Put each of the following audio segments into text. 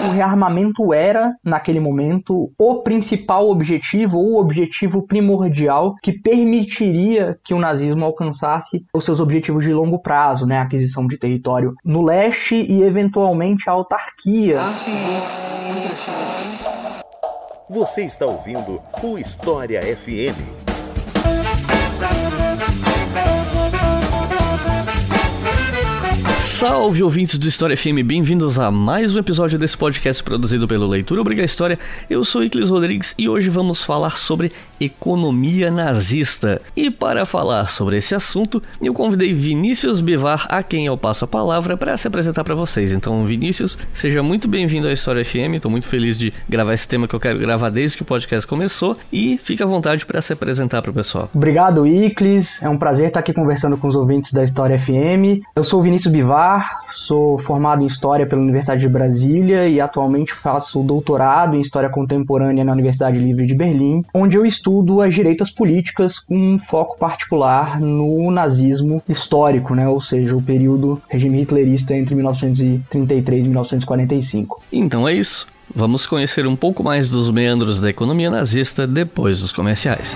o rearmamento era, naquele momento, o principal objetivo ou o objetivo primordial que permitiria que o nazismo alcançasse os seus objetivos de longo prazo, né? A aquisição de território no leste e, eventualmente, a autarquia. Você está ouvindo o História FM. Salve, ouvintes do História FM, bem-vindos a mais um episódio desse podcast produzido pelo Leitura Obriga História. Eu sou Iclis Rodrigues e hoje vamos falar sobre economia nazista. E para falar sobre esse assunto, eu convidei Vinícius Bivar, a quem eu passo a palavra, para se apresentar para vocês. Então, Vinícius, seja muito bem-vindo à História FM. Estou muito feliz de gravar esse tema que eu quero gravar desde que o podcast começou. E fique à vontade para se apresentar para o pessoal. Obrigado, Iclis. É um prazer estar aqui conversando com os ouvintes da História FM. Eu sou o Vinícius Bivar, sou formado em História pela Universidade de Brasília e atualmente faço doutorado em História Contemporânea na Universidade Livre de Berlim, onde eu estudo as direitas políticas com um foco particular no nazismo histórico, né? Ou seja, o período regime hitlerista entre 1933 e 1945. Então é isso. Vamos conhecer um pouco mais dos meandros da economia nazista depois dos comerciais.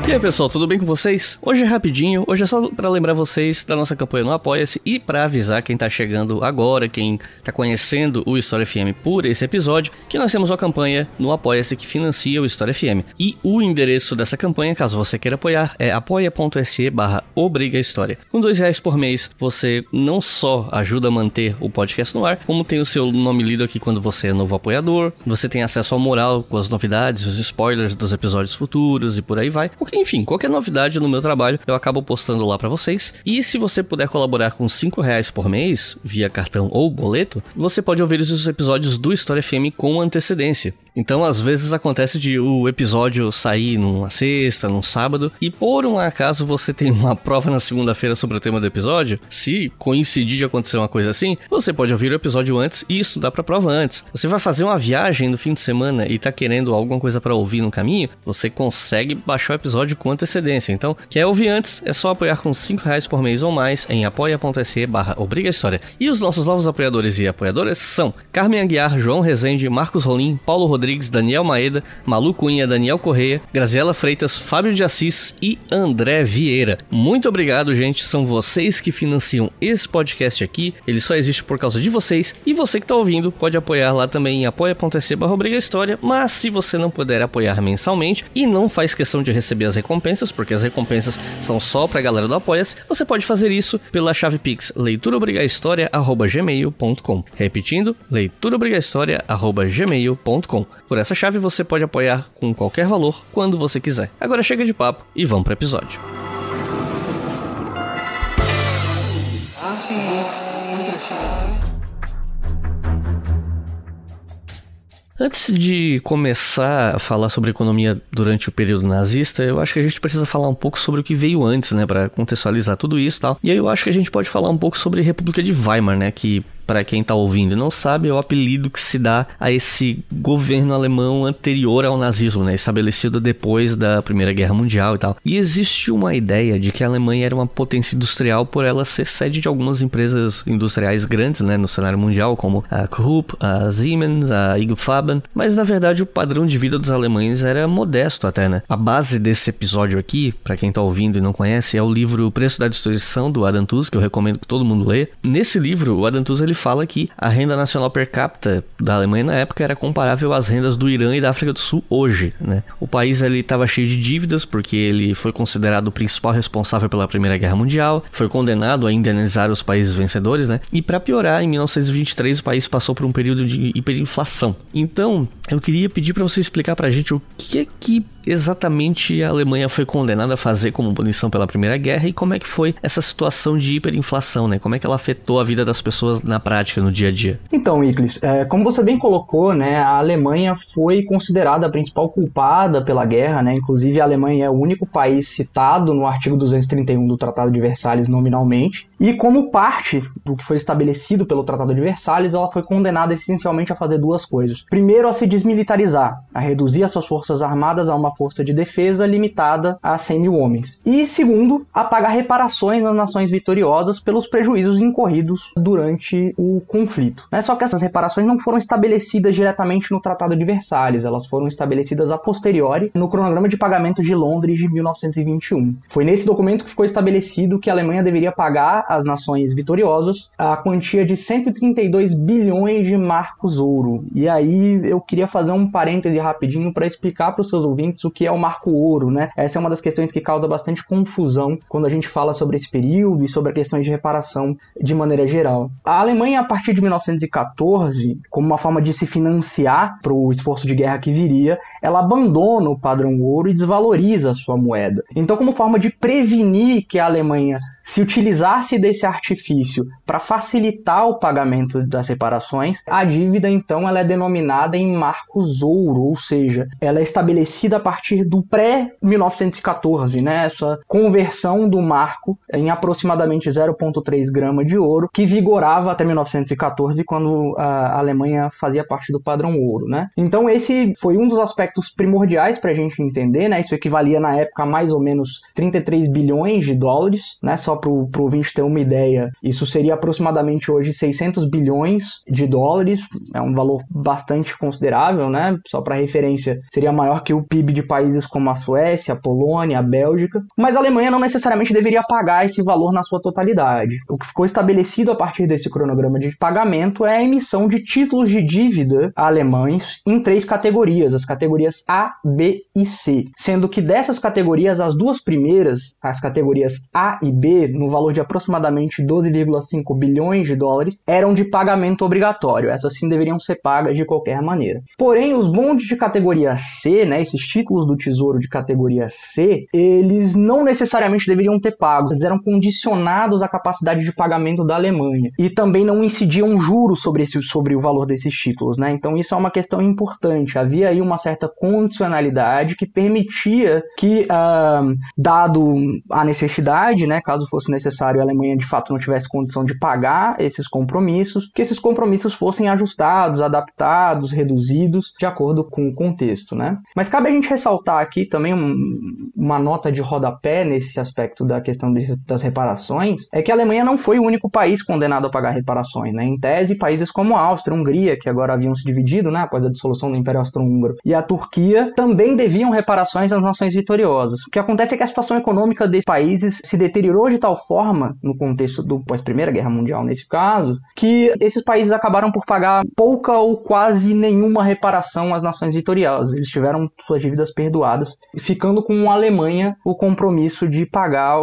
E aí pessoal, tudo bem com vocês? Hoje é rapidinho, hoje é só para lembrar vocês da nossa campanha no Apoia-se e para avisar quem tá chegando agora, quem tá conhecendo o História FM por esse episódio, que nós temos uma campanha no Apoia-se que financia o História FM. E o endereço dessa campanha, caso você queira apoiar, é apoia.se/obrigahistoria. Com R$2 por mês, você não só ajuda a manter o podcast no ar, como tem o seu nome lido aqui quando você é novo apoiador, você tem acesso ao mural com as novidades, os spoilers dos episódios futuros e por aí vai. Enfim, qualquer novidade no meu trabalho eu acabo postando lá pra vocês. E se você puder colaborar com R$5 por mês, via cartão ou boleto, você pode ouvir os episódios do História FM com antecedência. Então, às vezes acontece de o episódio sair numa sexta, num sábado, e por um acaso você tem uma prova na segunda-feira sobre o tema do episódio. Se coincidir de acontecer uma coisa assim, você pode ouvir o episódio antes e estudar pra prova antes. Você vai fazer uma viagem no fim de semana e tá querendo alguma coisa pra ouvir no caminho, você consegue baixar o episódio com antecedência. Então, quer ouvir antes? É só apoiar com R$5 por mês ou mais em apoia.se/obrigahistoria. E os nossos novos apoiadores e apoiadoras são Carmen Aguiar, João Rezende, Marcos Rolim, Paulo Rodrigues, Daniel Maeda, Malu Cunha, Daniel Correia, Graziela Freitas, Fábio de Assis e André Vieira. Muito obrigado, gente. São vocês que financiam esse podcast aqui. Ele só existe por causa de vocês. E você que está ouvindo pode apoiar lá também em apoia.se/obrigahistoria. Mas se você não puder apoiar mensalmente e não faz questão de receber as recompensas, porque as recompensas são só pra galera do Apoia-se, você pode fazer isso pela chave Pix leituraobrigahistoria@gmail.com. Repetindo, leituraobrigahistoria@gmail.com. Por essa chave você pode apoiar com qualquer valor, quando você quiser. Agora chega de papo e vamos pro episódio. Antes de começar a falar sobre economia durante o período nazista, eu acho que a gente precisa falar um pouco sobre o que veio antes, né, para contextualizar tudo isso e tal. E aí eu acho que a gente pode falar um pouco sobre a República de Weimar, né, que para quem tá ouvindo e não sabe, é o apelido que se dá a esse governo alemão anterior ao nazismo, né, estabelecido depois da Primeira Guerra Mundial e tal. E existe uma ideia de que a Alemanha era uma potência industrial por ela ser sede de algumas empresas industriais grandes, né, no cenário mundial, como a Krupp, a Siemens, a IG Farben, mas na verdade o padrão de vida dos alemães era modesto até, né. A base desse episódio aqui, para quem tá ouvindo e não conhece, é o livro O Preço da Destruição, do Adam Tooze, que eu recomendo que todo mundo leia. Nesse livro, o Adam Tooze, ele fala que a renda nacional per capita da Alemanha na época era comparável às rendas do Irã e da África do Sul hoje, né? O país ali estava cheio de dívidas porque ele foi considerado o principal responsável pela Primeira Guerra Mundial, foi condenado a indenizar os países vencedores, né? E para piorar, em 1923 o país passou por um período de hiperinflação. Então, eu queria pedir para você explicar pra gente o que exatamente a Alemanha foi condenada a fazer como punição pela Primeira Guerra e como é que foi essa situação de hiperinflação, né? Como é que ela afetou a vida das pessoas na prática, no dia a dia? Então, Iclis, como você bem colocou, né, a Alemanha foi considerada a principal culpada pela guerra, né? Inclusive a Alemanha é o único país citado no artigo 231 do Tratado de Versalhes nominalmente, e como parte do que foi estabelecido pelo Tratado de Versalhes, ela foi condenada essencialmente a fazer duas coisas. Primeiro, a se desmilitarizar, a reduzir as suas forças armadas a uma força de defesa limitada a 100 mil homens. E segundo, a pagar reparações às nações vitoriosas pelos prejuízos incorridos durante o conflito. Só que essas reparações não foram estabelecidas diretamente no Tratado de Versalhes, elas foram estabelecidas a posteriori no cronograma de pagamentos de Londres de 1921. Foi nesse documento que ficou estabelecido que a Alemanha deveria pagar às nações vitoriosas a quantia de 132 bilhões de marcos ouro. E aí eu queria fazer um parêntese rapidinho para explicar para os seus ouvintes o que é o marco ouro, Essa é uma das questões que causa bastante confusão quando a gente fala sobre esse período e sobre questões de reparação de maneira geral. A Alemanha, a partir de 1914, como uma forma de se financiar para o esforço de guerra que viria, ela abandona o padrão ouro e desvaloriza a sua moeda. Então, como forma de prevenir que a Alemanha se utilizasse desse artifício para facilitar o pagamento das reparações, a dívida, então, ela é denominada em marcos ouro, ou seja, ela é estabelecida a partir do pré-1914, Essa conversão do marco em aproximadamente 0,3 grama de ouro, que vigorava até 1914, quando a Alemanha fazia parte do padrão ouro, Então, esse foi um dos aspectos primordiais para a gente entender, Isso equivalia, na época, a mais ou menos 33 bilhões de dólares, Só para o ouvinte ter uma ideia, isso seria aproximadamente hoje 600 bilhões de dólares, é um valor bastante considerável, Só para referência, seria maior que o PIB de países como a Suécia, a Polônia, a Bélgica, mas a Alemanha não necessariamente deveria pagar esse valor na sua totalidade. O que ficou estabelecido a partir desse cronograma de pagamento é a emissão de títulos de dívida alemães em 3 categorias, as categorias A, B e C, sendo que dessas categorias, as duas primeiras, as categorias A e B, no valor de aproximadamente 12,5 bilhões de dólares, eram de pagamento obrigatório. Essas sim deveriam ser pagas de qualquer maneira. Porém, os bondes de categoria C, esses títulos do Tesouro de categoria C, eles não necessariamente deveriam ter pagos, eles eram condicionados à capacidade de pagamento da Alemanha e também não incidiam juros sobre o valor desses títulos, Então isso é uma questão importante. Havia aí uma certa condicionalidade que permitia que, dado a necessidade, caso fosse necessário, a Alemanha de fato não tivesse condição de pagar esses compromissos, que esses compromissos fossem ajustados, adaptados, reduzidos de acordo com o contexto, Mas cabe a gente ressaltar aqui também uma nota de rodapé nesse aspecto da questão das reparações, é que a Alemanha não foi o único país condenado a pagar reparações, Em tese, países como a Áustria, a Hungria, que agora haviam se dividido, após a dissolução do Império Austro-Húngaro, e a Turquia, também deviam reparações às nações vitoriosas. O que acontece é que a situação econômica desses países se deteriorou de tal forma, no contexto do pós-Primeira Guerra Mundial nesse caso, que esses países acabaram por pagar pouca ou quase nenhuma reparação às nações vitoriosas. Eles tiveram suas dívidas perdoadas, ficando com a Alemanha o compromisso de pagar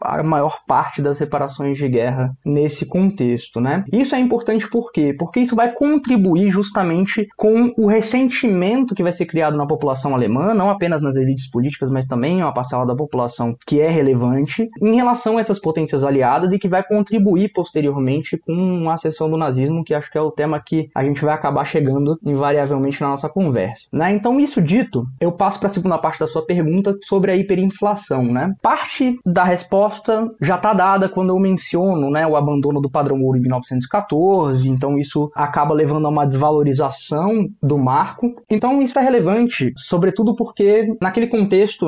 a maior parte das reparações de guerra nesse contexto, Isso é importante por quê? Porque isso vai contribuir justamente com o ressentimento que vai ser criado na população alemã, não apenas nas elites políticas, mas também em uma parcela da população que é relevante, em relação a essas potências aliadas e que vai contribuir posteriormente com a ascensão do nazismo, que acho que é o tema que a gente vai acabar chegando invariavelmente na nossa conversa. Então, isso dito, eu passo para a segunda parte da sua pergunta sobre a hiperinflação. Parte da resposta já está dada quando eu menciono o abandono do padrão ouro em 1914, então isso acaba levando a uma desvalorização do marco. Então isso é relevante, sobretudo porque naquele contexto,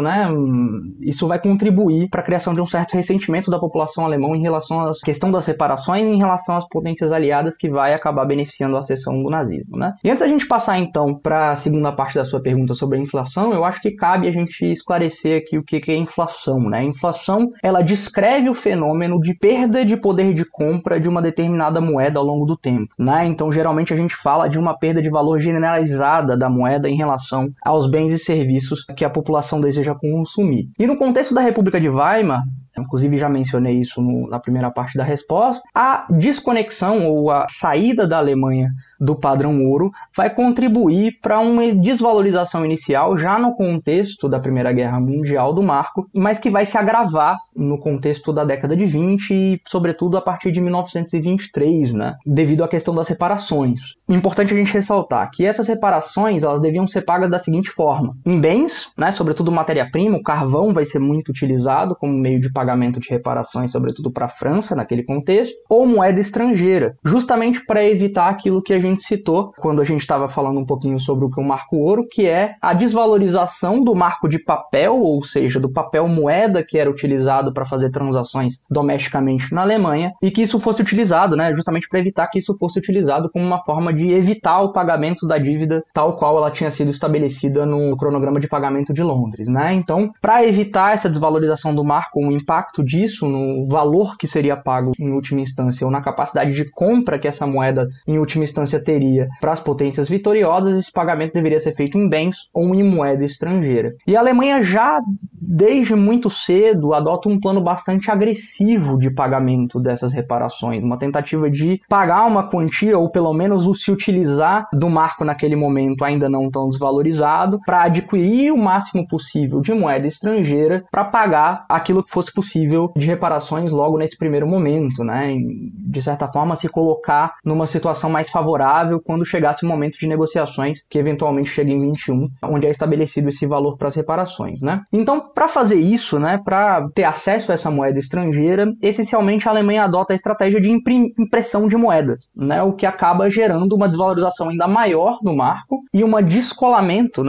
isso vai contribuir para a criação de um certo ressentimento da população alemã em relação à questão das reparações e em relação às potências aliadas, que vai acabar beneficiando a ascensão do nazismo. E antes da gente passar então para a segunda parte da sua pergunta sobre a inflação, eu acho que cabe a gente esclarecer aqui o que é inflação. A inflação, ela descreve o fenômeno de perda de poder de compra de uma determinada moeda ao longo do tempo. Então geralmente a gente fala de uma perda de valor generalizada da moeda em relação aos bens e serviços que a população deseja consumir. E no contexto da República de Weimar, inclusive já mencionei isso na primeira parte da resposta, a desconexão ou a saída da Alemanha do padrão ouro vai contribuir para uma desvalorização inicial já no contexto da Primeira Guerra Mundial do marco, mas que vai se agravar no contexto da década de 20 e, sobretudo, a partir de 1923, devido à questão das reparações. Importante a gente ressaltar que essas reparações elas deviam ser pagas da seguinte forma: em bens, sobretudo matéria-prima, o carvão vai ser muito utilizado como meio de pagamento de reparações, sobretudo para a França naquele contexto, ou moeda estrangeira, justamente para evitar aquilo que a gente citou quando a gente estava falando um pouquinho sobre o que é o marco ouro, que é a desvalorização do marco de papel, ou seja, do papel moeda que era utilizado para fazer transações domesticamente na Alemanha, e que isso fosse utilizado, né, justamente para evitar que isso fosse utilizado como uma forma de evitar o pagamento da dívida tal qual ela tinha sido estabelecida no cronograma de pagamento de Londres, né? Então, para evitar essa desvalorização do marco, o impacto disso no valor que seria pago em última instância, ou na capacidade de compra que essa moeda em última instância teria para as potências vitoriosas, esse pagamento deveria ser feito em bens ou em moeda estrangeira. E a Alemanha já, desde muito cedo, adota um plano bastante agressivo de pagamento dessas reparações, uma tentativa de pagar uma quantia, ou pelo menos se utilizar do marco naquele momento ainda não tão desvalorizado, para adquirir o máximo possível de moeda estrangeira para pagar aquilo que fosse possível de reparações logo nesse primeiro momento, né? E, de certa forma, se colocar numa situação mais favorável quando chegasse o momento de negociações, que eventualmente chega em 21, onde é estabelecido esse valor para as reparações, né? Então, para fazer isso, né, para ter acesso a essa moeda estrangeira, essencialmente a Alemanha adota a estratégia de impressão de moeda, né, o que acaba gerando uma desvalorização ainda maior do marco e um descolamento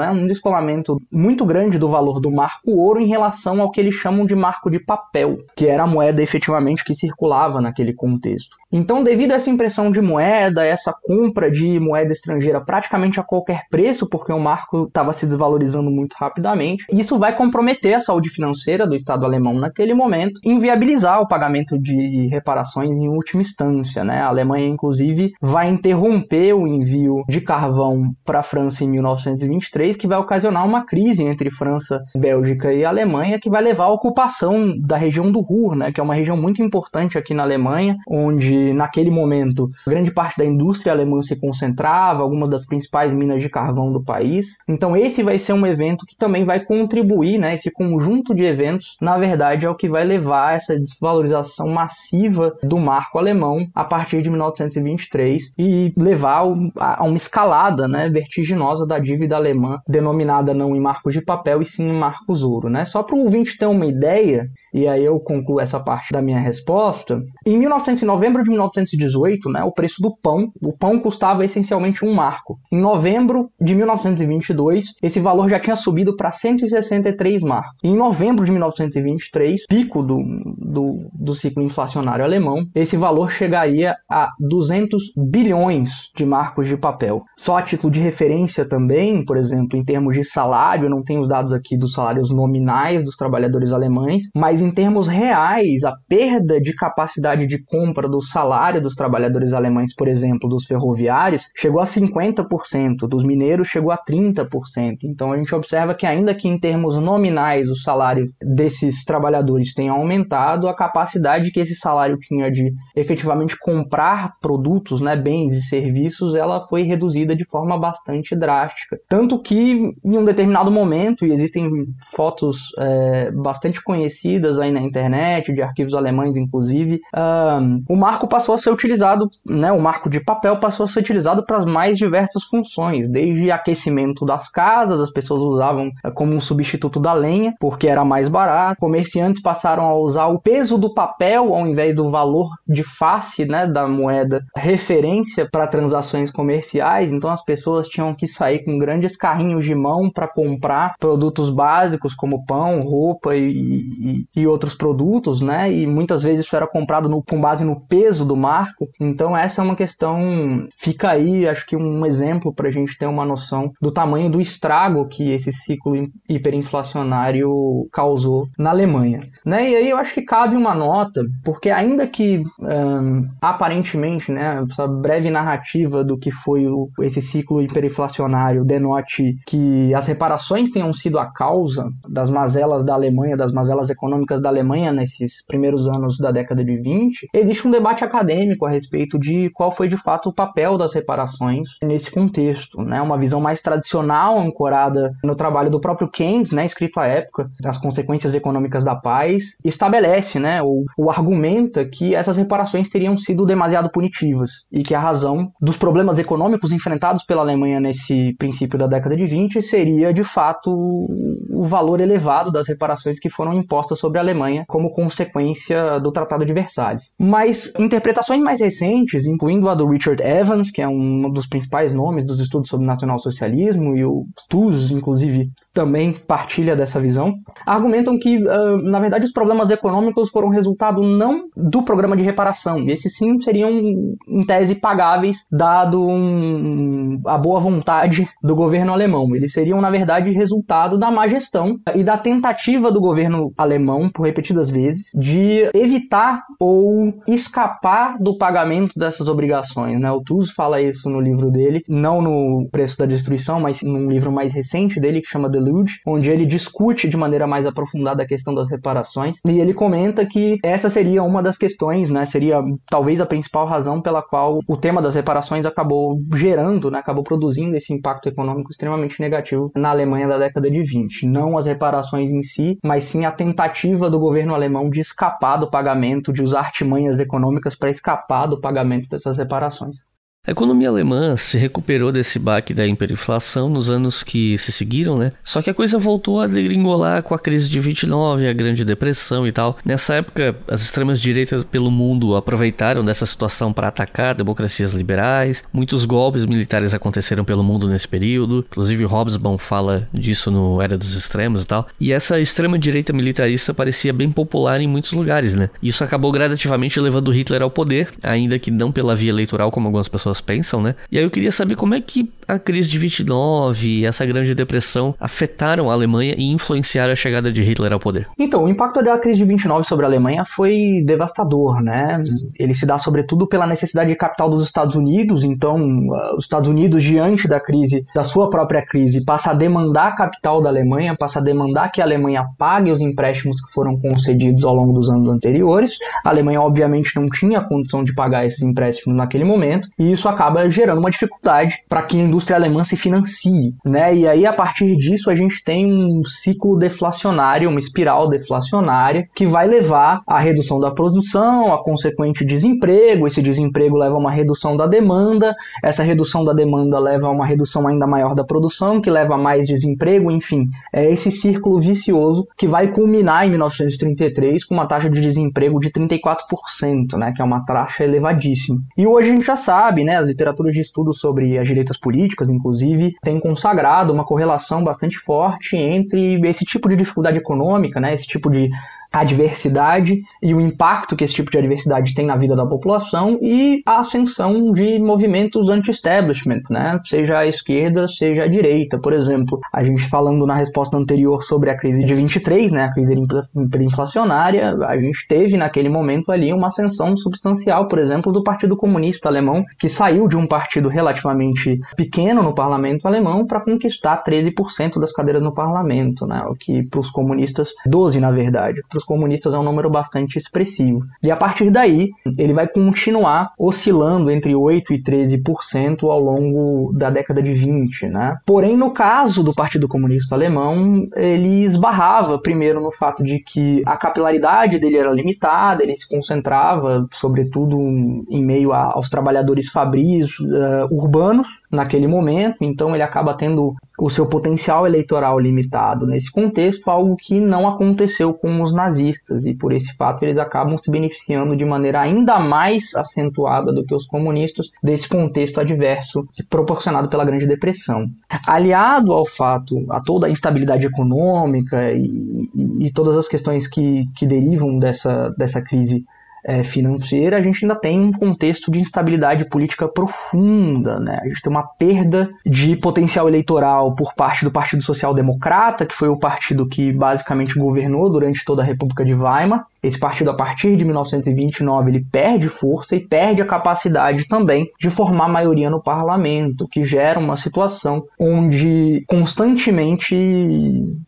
muito grande do valor do marco ouro em relação ao que eles chamam de marco de papel, que era a moeda efetivamente que circulava naquele contexto. Então, devido a essa impressão de moeda, essa compra de moeda estrangeira praticamente a qualquer preço, porque o marco estava se desvalorizando muito rapidamente, isso vai comprometer a saúde financeira do Estado alemão naquele momento, inviabilizar o pagamento de reparações em última instância, né? A Alemanha, inclusive, vai interromper o envio de carvão para a França em 1923, que vai ocasionar uma crise entre França, Bélgica e Alemanha, que vai levar à ocupação da região do Ruhr, né? Que é uma região muito importante aqui na Alemanha, onde naquele momento grande parte da indústria alemã se concentrava, algumas das principais minas de carvão do país. Então esse vai ser um evento que também vai contribuir, né, esse conjunto de eventos, na verdade, é o que vai levar a essa desvalorização massiva do marco alemão a partir de 1923 e levar a uma escalada, né, vertiginosa da dívida alemã, denominada não em marcos de papel e sim em marcos ouro, né? Só para o ouvinte ter uma ideia, e aí eu concluo essa parte da minha resposta, em novembro de 1918, né, o preço do pão, o pão custava essencialmente um marco. Em novembro de 1922, esse valor já tinha subido para 163 marcos. Em novembro de 1923, pico do ciclo inflacionário alemão, esse valor chegaria a 200 bilhões de marcos de papel. Só a título de referência também, por exemplo, em termos de salário, eu não tenho os dados aqui dos salários nominais dos trabalhadores alemães, mas em termos reais, a perda de capacidade de compra do salário dos trabalhadores alemães, por exemplo, dos ferroviários, chegou a 50%, dos mineiros chegou a 30%. Então a gente observa que ainda que em termos nominais o salário desses trabalhadores tenha aumentado, a capacidade que esse salário tinha de efetivamente comprar produtos, né, bens e serviços, ela foi reduzida de forma bastante drástica. Tanto que em um determinado momento, e existem fotos bastante conhecidas aí na internet, de arquivos alemães inclusive, o marco passou a ser utilizado, né, o marco de papel passou a ser utilizado para as mais diversas funções, desde aquecimento das casas, as pessoas usavam como um substituto da lenha, porque era mais barato, comerciantes passaram a usar o peso do papel ao invés do valor de face, né, da moeda, referência para transações comerciais, então as pessoas tinham que sair com grandes carrinhos de mão para comprar produtos básicos como pão, roupa e outros produtos, né, e muitas vezes isso era comprado com base no peso do marco. Então essa é uma questão, fica aí, acho que um exemplo para a gente ter uma noção do tamanho do estrago que esse ciclo hiperinflacionário causou na Alemanha, né? E aí eu acho que cabe uma nota, porque ainda que aparentemente, né, essa breve narrativa do que foi esse ciclo hiperinflacionário denote que as reparações tenham sido a causa das mazelas da Alemanha, das mazelas econômicas da Alemanha nesses primeiros anos da década de 20, existe um debate acadêmico a respeito de qual foi de fato o papel das reparações nesse contexto, né? Uma visão mais tradicional, ancorada no trabalho do próprio Keynes, né, escrito à época, As Consequências Econômicas da Paz, estabelece, né, ou argumenta que essas reparações teriam sido demasiado punitivas e que a razão dos problemas econômicos enfrentados pela Alemanha nesse princípio da década de 20 seria, de fato, o valor elevado das reparações que foram impostas sobre a Alemanha como consequência do Tratado de Versalhes. Mas, em Interpretações mais recentes, incluindo a do Richard Evans, que é um dos principais nomes dos estudos sobre nacionalsocialismo, e o TUS, inclusive, também partilha dessa visão, argumentam que, na verdade, os problemas econômicos foram resultado não do programa de reparação. Esses sim seriam, em tese, pagáveis, dado a boa vontade do governo alemão. Eles seriam, na verdade, resultado da má gestão e da tentativa do governo alemão, por repetidas vezes, de evitar ou escapar do pagamento dessas obrigações, né? O TUS fala isso no livro dele, não no Preço da Destruição, mas num livro mais recente dele, que chama Deluge, onde ele discute de maneira mais aprofundada a questão das reparações, e ele comenta que essa seria uma das questões, né? Seria talvez a principal razão pela qual o tema das reparações acabou gerando, né? Acabou produzindo esse impacto econômico extremamente negativo na Alemanha da década de 20. Não as reparações em si, mas sim a tentativa do governo alemão de escapar do pagamento, de usar artimanhas econômicas para escapar do pagamento dessas reparações. A economia alemã se recuperou desse baque da hiperinflação nos anos que se seguiram, né? Só que a coisa voltou a degringolar com a crise de 29, a Grande Depressão e tal. Nessa época, as extremas direitas pelo mundo aproveitaram dessa situação para atacar democracias liberais. Muitos golpes militares aconteceram pelo mundo nesse período. Inclusive, Hobsbawm fala disso no Era dos Extremos e tal. E essa extrema direita militarista parecia bem popular em muitos lugares, né? Isso acabou gradativamente levando Hitler ao poder, ainda que não pela via eleitoral, como algumas pessoas pensam, né? E aí eu queria saber como é que a crise de 29 e essa Grande Depressão afetaram a Alemanha e influenciaram a chegada de Hitler ao poder. Então, o impacto da crise de 29 sobre a Alemanha foi devastador, né? Ele se dá sobretudo pela necessidade de capital dos Estados Unidos. Então, os Estados Unidos, diante da crise, da sua própria crise, passa a demandar capital da Alemanha, passa a demandar que a Alemanha pague os empréstimos que foram concedidos ao longo dos anos anteriores. A Alemanha, obviamente, não tinha condição de pagar esses empréstimos naquele momento, e isso acaba gerando uma dificuldade para que a indústria alemã se financie, né? E aí, a partir disso, a gente tem um ciclo deflacionário, uma espiral deflacionária, que vai levar à redução da produção, a consequente desemprego. Esse desemprego leva a uma redução da demanda, essa redução da demanda leva a uma redução ainda maior da produção, que leva a mais desemprego, enfim. É esse círculo vicioso que vai culminar em 1933 com uma taxa de desemprego de 34%, né? Que é uma taxa elevadíssima. E hoje a gente já sabe, né? As literaturas de estudo sobre as direitas políticas, inclusive, têm consagrado uma correlação bastante forte entre esse tipo de dificuldade econômica, né? Esse tipo de adversidade e o impacto que esse tipo de adversidade tem na vida da população e a ascensão de movimentos anti-establishment, né? Seja a esquerda, seja a direita. Por exemplo, a gente falando na resposta anterior sobre a crise de 23, né? A crise hiperinflacionária, a gente teve naquele momento ali uma ascensão substancial, por exemplo, do Partido Comunista Alemão, que saiu de um partido relativamente pequeno no parlamento alemão para conquistar 13% das cadeiras no parlamento, né? O que para os comunistas, 12% na verdade, para os comunistas é um número bastante expressivo. E a partir daí, ele vai continuar oscilando entre 8% e 13% ao longo da década de 20, né? Porém, no caso do Partido Comunista Alemão, ele esbarrava primeiro no fato de que a capilaridade dele era limitada, ele se concentrava, sobretudo, em meio aos trabalhadores fabris urbanos naquele momento, então ele acaba tendo o seu potencial eleitoral limitado nesse contexto, algo que não aconteceu com os nazistas, e por esse fato eles acabam se beneficiando de maneira ainda mais acentuada do que os comunistas desse contexto adverso proporcionado pela Grande Depressão. Aliado ao fato, a toda a instabilidade econômica e todas as questões que derivam dessa crise financeira, a gente ainda tem um contexto de instabilidade política profunda, né? A gente tem uma perda de potencial eleitoral por parte do Partido Social Democrata, que foi o partido que basicamente governou durante toda a República de Weimar. Esse partido, a partir de 1929, ele perde força e perde a capacidade também de formar maioria no parlamento, que gera uma situação onde constantemente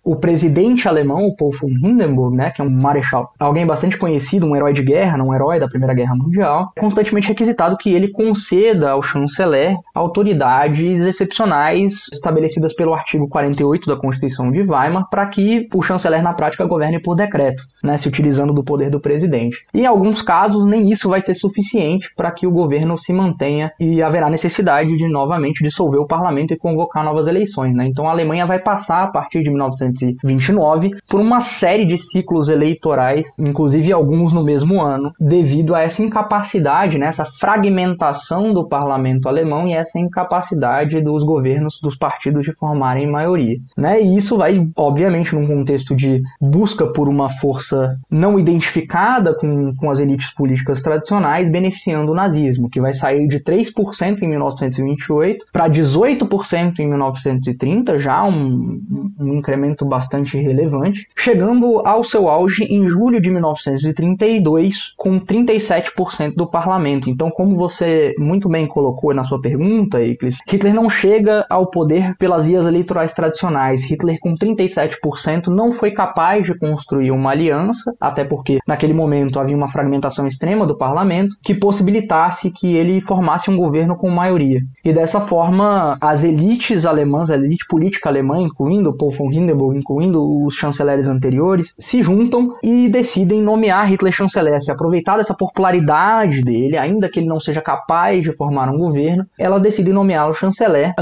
o presidente alemão, o Paul von Hindenburg, né, que é um marechal, alguém bastante conhecido, um herói de guerra, um herói da Primeira Guerra Mundial, é constantemente requisitado que ele conceda ao chanceler autoridades excepcionais estabelecidas pelo artigo 48 da Constituição de Weimar para que o chanceler na prática governe por decreto, né, se utilizando do poder do presidente. E em alguns casos, nem isso vai ser suficiente para que o governo se mantenha e haverá necessidade de novamente dissolver o parlamento e convocar novas eleições, né? Então a Alemanha vai passar, a partir de 1929, por uma série de ciclos eleitorais, inclusive alguns no mesmo ano, devido a essa incapacidade, né, essa fragmentação do parlamento alemão e essa incapacidade dos governos, dos partidos de formarem maioria, né? E isso vai, obviamente, num contexto de busca por uma força não identificada com as elites políticas tradicionais, beneficiando o nazismo, que vai sair de 3% em 1928 para 18% em 1930, já um incremento bastante relevante, chegando ao seu auge em julho de 1932, com 37% do parlamento. Então, como você muito bem colocou na sua pergunta, Iclis, Hitler não chega ao poder pelas vias eleitorais tradicionais. Hitler, com 37%, não foi capaz de construir uma aliança, até porque naquele momento havia uma fragmentação extrema do parlamento, que possibilitasse que ele formasse um governo com maioria. E dessa forma, as elites alemãs, a elite política alemã, incluindo Paul von Hindenburg, incluindo os chanceleres anteriores, se juntam e decidem nomear Hitler chanceler. Se aproveitar dessa popularidade dele, ainda que ele não seja capaz de formar um governo, ela decide nomeá-lo chanceler,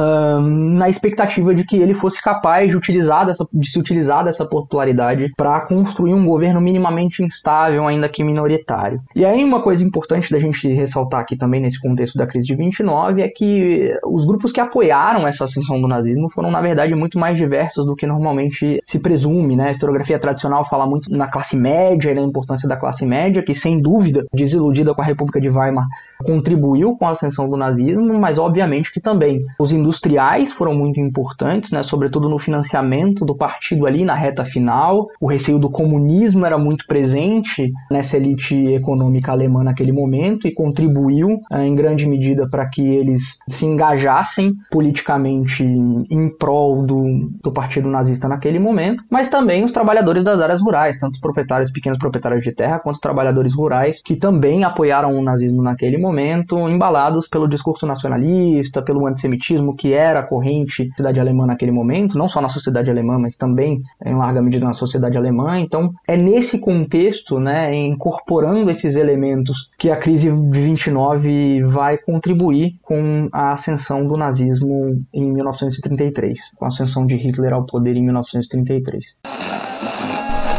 na expectativa de que ele fosse capaz de se utilizar dessa popularidade para construir um governo minimamente instável, ainda que minoritário. E aí uma coisa importante da gente ressaltar aqui também nesse contexto da crise de 29 é que os grupos que apoiaram essa ascensão do nazismo foram, na verdade, muito mais diversos do que normalmente se presume, né? A historiografia tradicional fala muito na classe média e na importância da classe média, que sem dúvida, desiludida com a República de Weimar, contribuiu com a ascensão do nazismo, mas obviamente que também os industriais foram muito importantes, né? Sobretudo no financiamento do partido ali na reta final. O receio do comunismo era muito presente nessa elite econômica alemã naquele momento e contribuiu em grande medida para que eles se engajassem politicamente em prol do partido nazista naquele momento, mas também os trabalhadores das áreas rurais, tanto os proprietários, pequenos proprietários de terra, quanto os trabalhadores rurais, que também apoiaram o nazismo naquele momento, embalados pelo discurso nacionalista, pelo antissemitismo que era corrente na sociedade alemã naquele momento, não só na sociedade alemã, mas também em larga medida na sociedade alemã. Então é nesse contexto, né, incorporando esses elementos, que a crise de 29 vai contribuir com a ascensão do nazismo em 1933, com a ascensão de Hitler ao poder em 1933.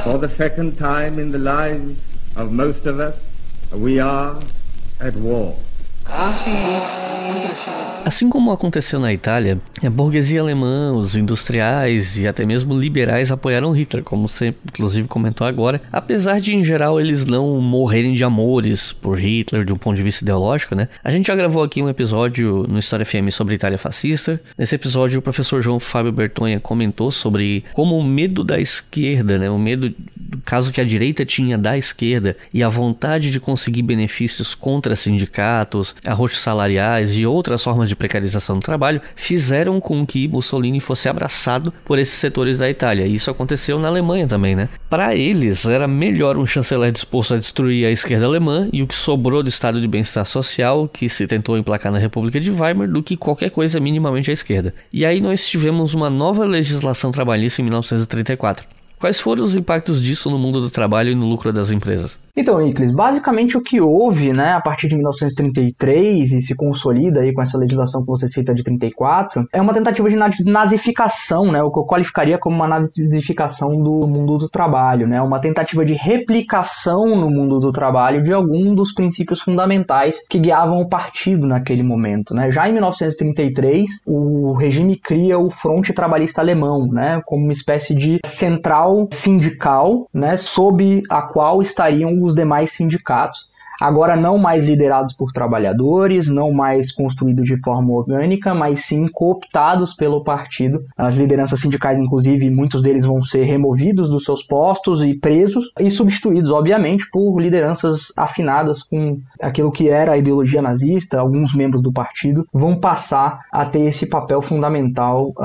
For the second time in the lives of most of us, we are at war. Assim como aconteceu na Itália, a burguesia alemã, os industriais e até mesmo liberais apoiaram Hitler, como você inclusive comentou agora, apesar de em geral eles não morrerem de amores por Hitler de um ponto de vista ideológico, né? A gente já gravou aqui um episódio no História FM sobre a Itália fascista. Nesse episódio o professor João Fábio Bertonha comentou sobre como o medo da esquerda, né? O medo do caso que a direita tinha da esquerda e a vontade de conseguir benefícios contra sindicatos, arroxos salariais e outras formas de precarização do trabalho fizeram com que Mussolini fosse abraçado por esses setores da Itália. E isso aconteceu na Alemanha também, né? Para eles, era melhor um chanceler disposto a destruir a esquerda alemã e o que sobrou do estado de bem-estar social que se tentou emplacar na República de Weimar do que qualquer coisa minimamente à esquerda. E aí nós tivemos uma nova legislação trabalhista em 1934. Quais foram os impactos disso no mundo do trabalho e no lucro das empresas? Então, Iclis, basicamente o que houve, né, a partir de 1933 e se consolida aí com essa legislação que você cita de 34, é uma tentativa de nazificação, né, o que eu qualificaria como uma nazificação do mundo do trabalho, né, uma tentativa de replicação no mundo do trabalho de algum dos princípios fundamentais que guiavam o partido naquele momento, né. Já em 1933, o regime cria o Fronte Trabalhista Alemão, né, como uma espécie de central sindical, né, sob a qual estariam os demais sindicatos, agora não mais liderados por trabalhadores, não mais construídos de forma orgânica, mas sim cooptados pelo partido. As lideranças sindicais, inclusive, muitos deles vão ser removidos dos seus postos e presos e substituídos, obviamente, por lideranças afinadas com aquilo que era a ideologia nazista. Alguns membros do partido vão passar a ter esse papel fundamental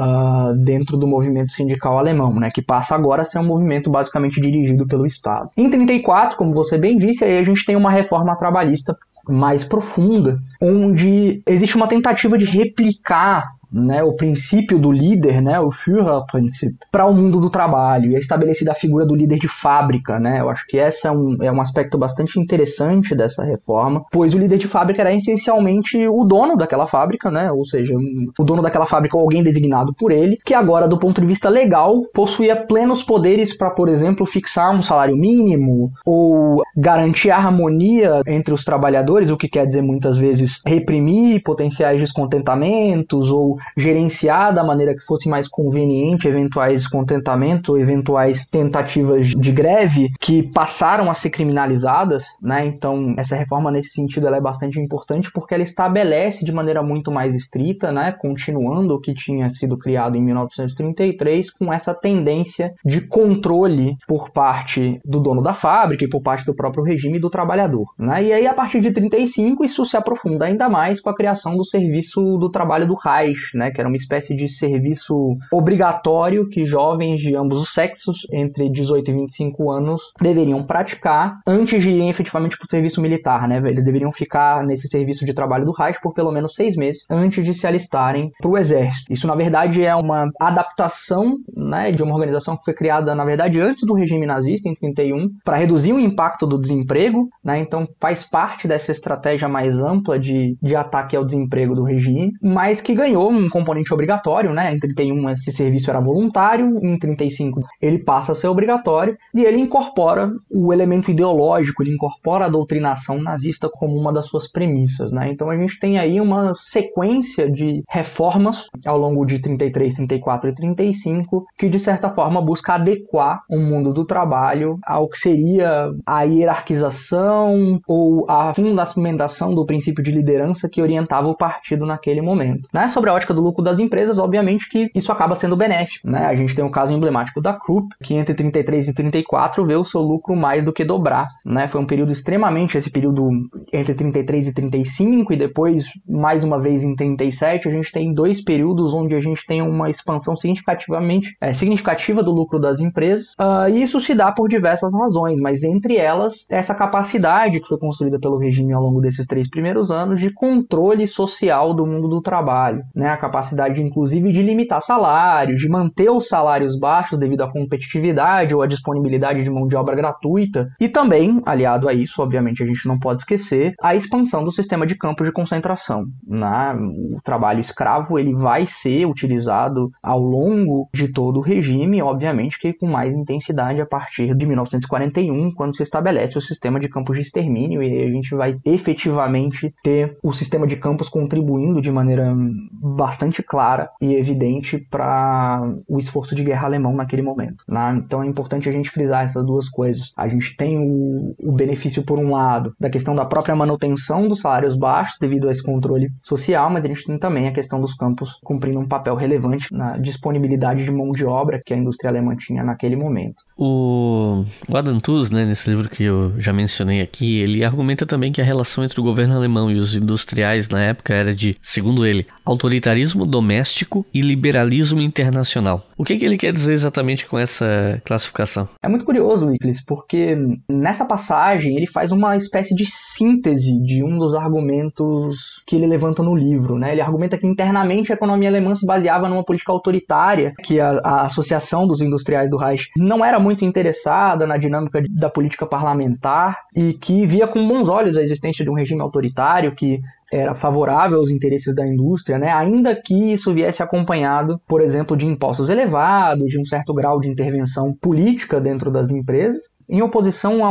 dentro do movimento sindical alemão, né, que passa agora a ser um movimento basicamente dirigido pelo Estado. Em 34, como você bem disse, aí a gente tem uma reforma trabalhista mais profunda, onde existe uma tentativa de replicar né, o princípio do líder, né, o Führerprinzip, para o mundo do trabalho, e é estabelecida a figura do líder de fábrica, né? Eu acho que esse é um aspecto bastante interessante dessa reforma, pois o líder de fábrica era essencialmente o dono daquela fábrica, né? Ou seja, o dono daquela fábrica ou alguém designado por ele, que agora, do ponto de vista legal, possuía plenos poderes para, por exemplo, fixar um salário mínimo ou garantir a harmonia entre os trabalhadores, o que quer dizer muitas vezes reprimir potenciais descontentamentos ou gerenciar da maneira que fosse mais conveniente eventuais descontentamentos ou eventuais tentativas de greve que passaram a ser criminalizadas, né? Então, essa reforma nesse sentido ela é bastante importante porque ela estabelece de maneira muito mais estrita, né, continuando o que tinha sido criado em 1933, com essa tendência de controle por parte do dono da fábrica e por parte do próprio regime do trabalhador, né? E aí, a partir de 35, isso se aprofunda ainda mais com a criação do serviço do trabalho do Reich, né, que era uma espécie de serviço obrigatório que jovens de ambos os sexos, entre 18 e 25 anos, deveriam praticar antes de irem efetivamente para o serviço militar, né? Eles deveriam ficar nesse serviço de trabalho do Reich por pelo menos 6 meses antes de se alistarem para o exército. Isso, na verdade, é uma adaptação, né, de uma organização que foi criada, na verdade, antes do regime nazista, em 31, para reduzir o impacto do desemprego, né? Então, faz parte dessa estratégia mais ampla de ataque ao desemprego do regime, mas que ganhou um componente obrigatório, né? Em 31, esse serviço era voluntário, em 35, ele passa a ser obrigatório, e ele incorpora o elemento ideológico, ele incorpora a doutrinação nazista como uma das suas premissas, né? Então a gente tem aí uma sequência de reformas ao longo de 33, 34 e 35 que de certa forma busca adequar o mundo do trabalho ao que seria a hierarquização ou a fundamentação do princípio de liderança que orientava o partido naquele momento, né? Sobre a ótica do lucro das empresas, obviamente que isso acaba sendo benéfico, né? A gente tem um caso emblemático da Krupp, que entre 33 e 34 vê o seu lucro mais do que dobrar, né? Foi um período extremamente, esse período entre 33 e 35 e depois, mais uma vez, em 37, a gente tem 2 períodos onde a gente tem uma expansão significativa do lucro das empresas, e isso se dá por diversas razões, mas entre elas, essa capacidade que foi construída pelo regime ao longo desses 3 primeiros anos de controle social do mundo do trabalho, né? A capacidade, inclusive, de limitar salários, de manter os salários baixos devido à competitividade ou à disponibilidade de mão de obra gratuita, e também, aliado a isso, obviamente a gente não pode esquecer, a expansão do sistema de campos de concentração, né? O trabalho escravo ele vai ser utilizado ao longo de todo o regime, obviamente que com mais intensidade a partir de 1941, quando se estabelece o sistema de campos de extermínio, e a gente vai efetivamente ter o sistema de campos contribuindo de maneira bastante clara e evidente para o esforço de guerra alemão naquele momento, né? Então é importante a gente frisar essas duas coisas. A gente tem o benefício, por um lado, da questão da própria manutenção dos salários baixos devido a esse controle social, mas a gente tem também a questão dos campos cumprindo um papel relevante na disponibilidade de mão de obra que a indústria alemã tinha naquele momento. O Adam Tooze, né, nesse livro que eu já mencionei aqui, ele argumenta também que a relação entre o governo alemão e os industriais na época era de, segundo ele, autoritarismo doméstico e liberalismo internacional. O que ele quer dizer exatamente com essa classificação? É muito curioso, Wickles, porque nessa passagem ele faz uma espécie de síntese de um dos argumentos que ele levanta no livro, né? Ele argumenta que internamente a economia alemã se baseava numa política autoritária, que a associação dos industriais do Reich não era muito interessada na dinâmica da política parlamentar e que via com bons olhos a existência de um regime autoritário que era favorável aos interesses da indústria, né? Ainda que isso viesse acompanhado, por exemplo, de impostos elevados, de um certo grau de intervenção política dentro das empresas, em oposição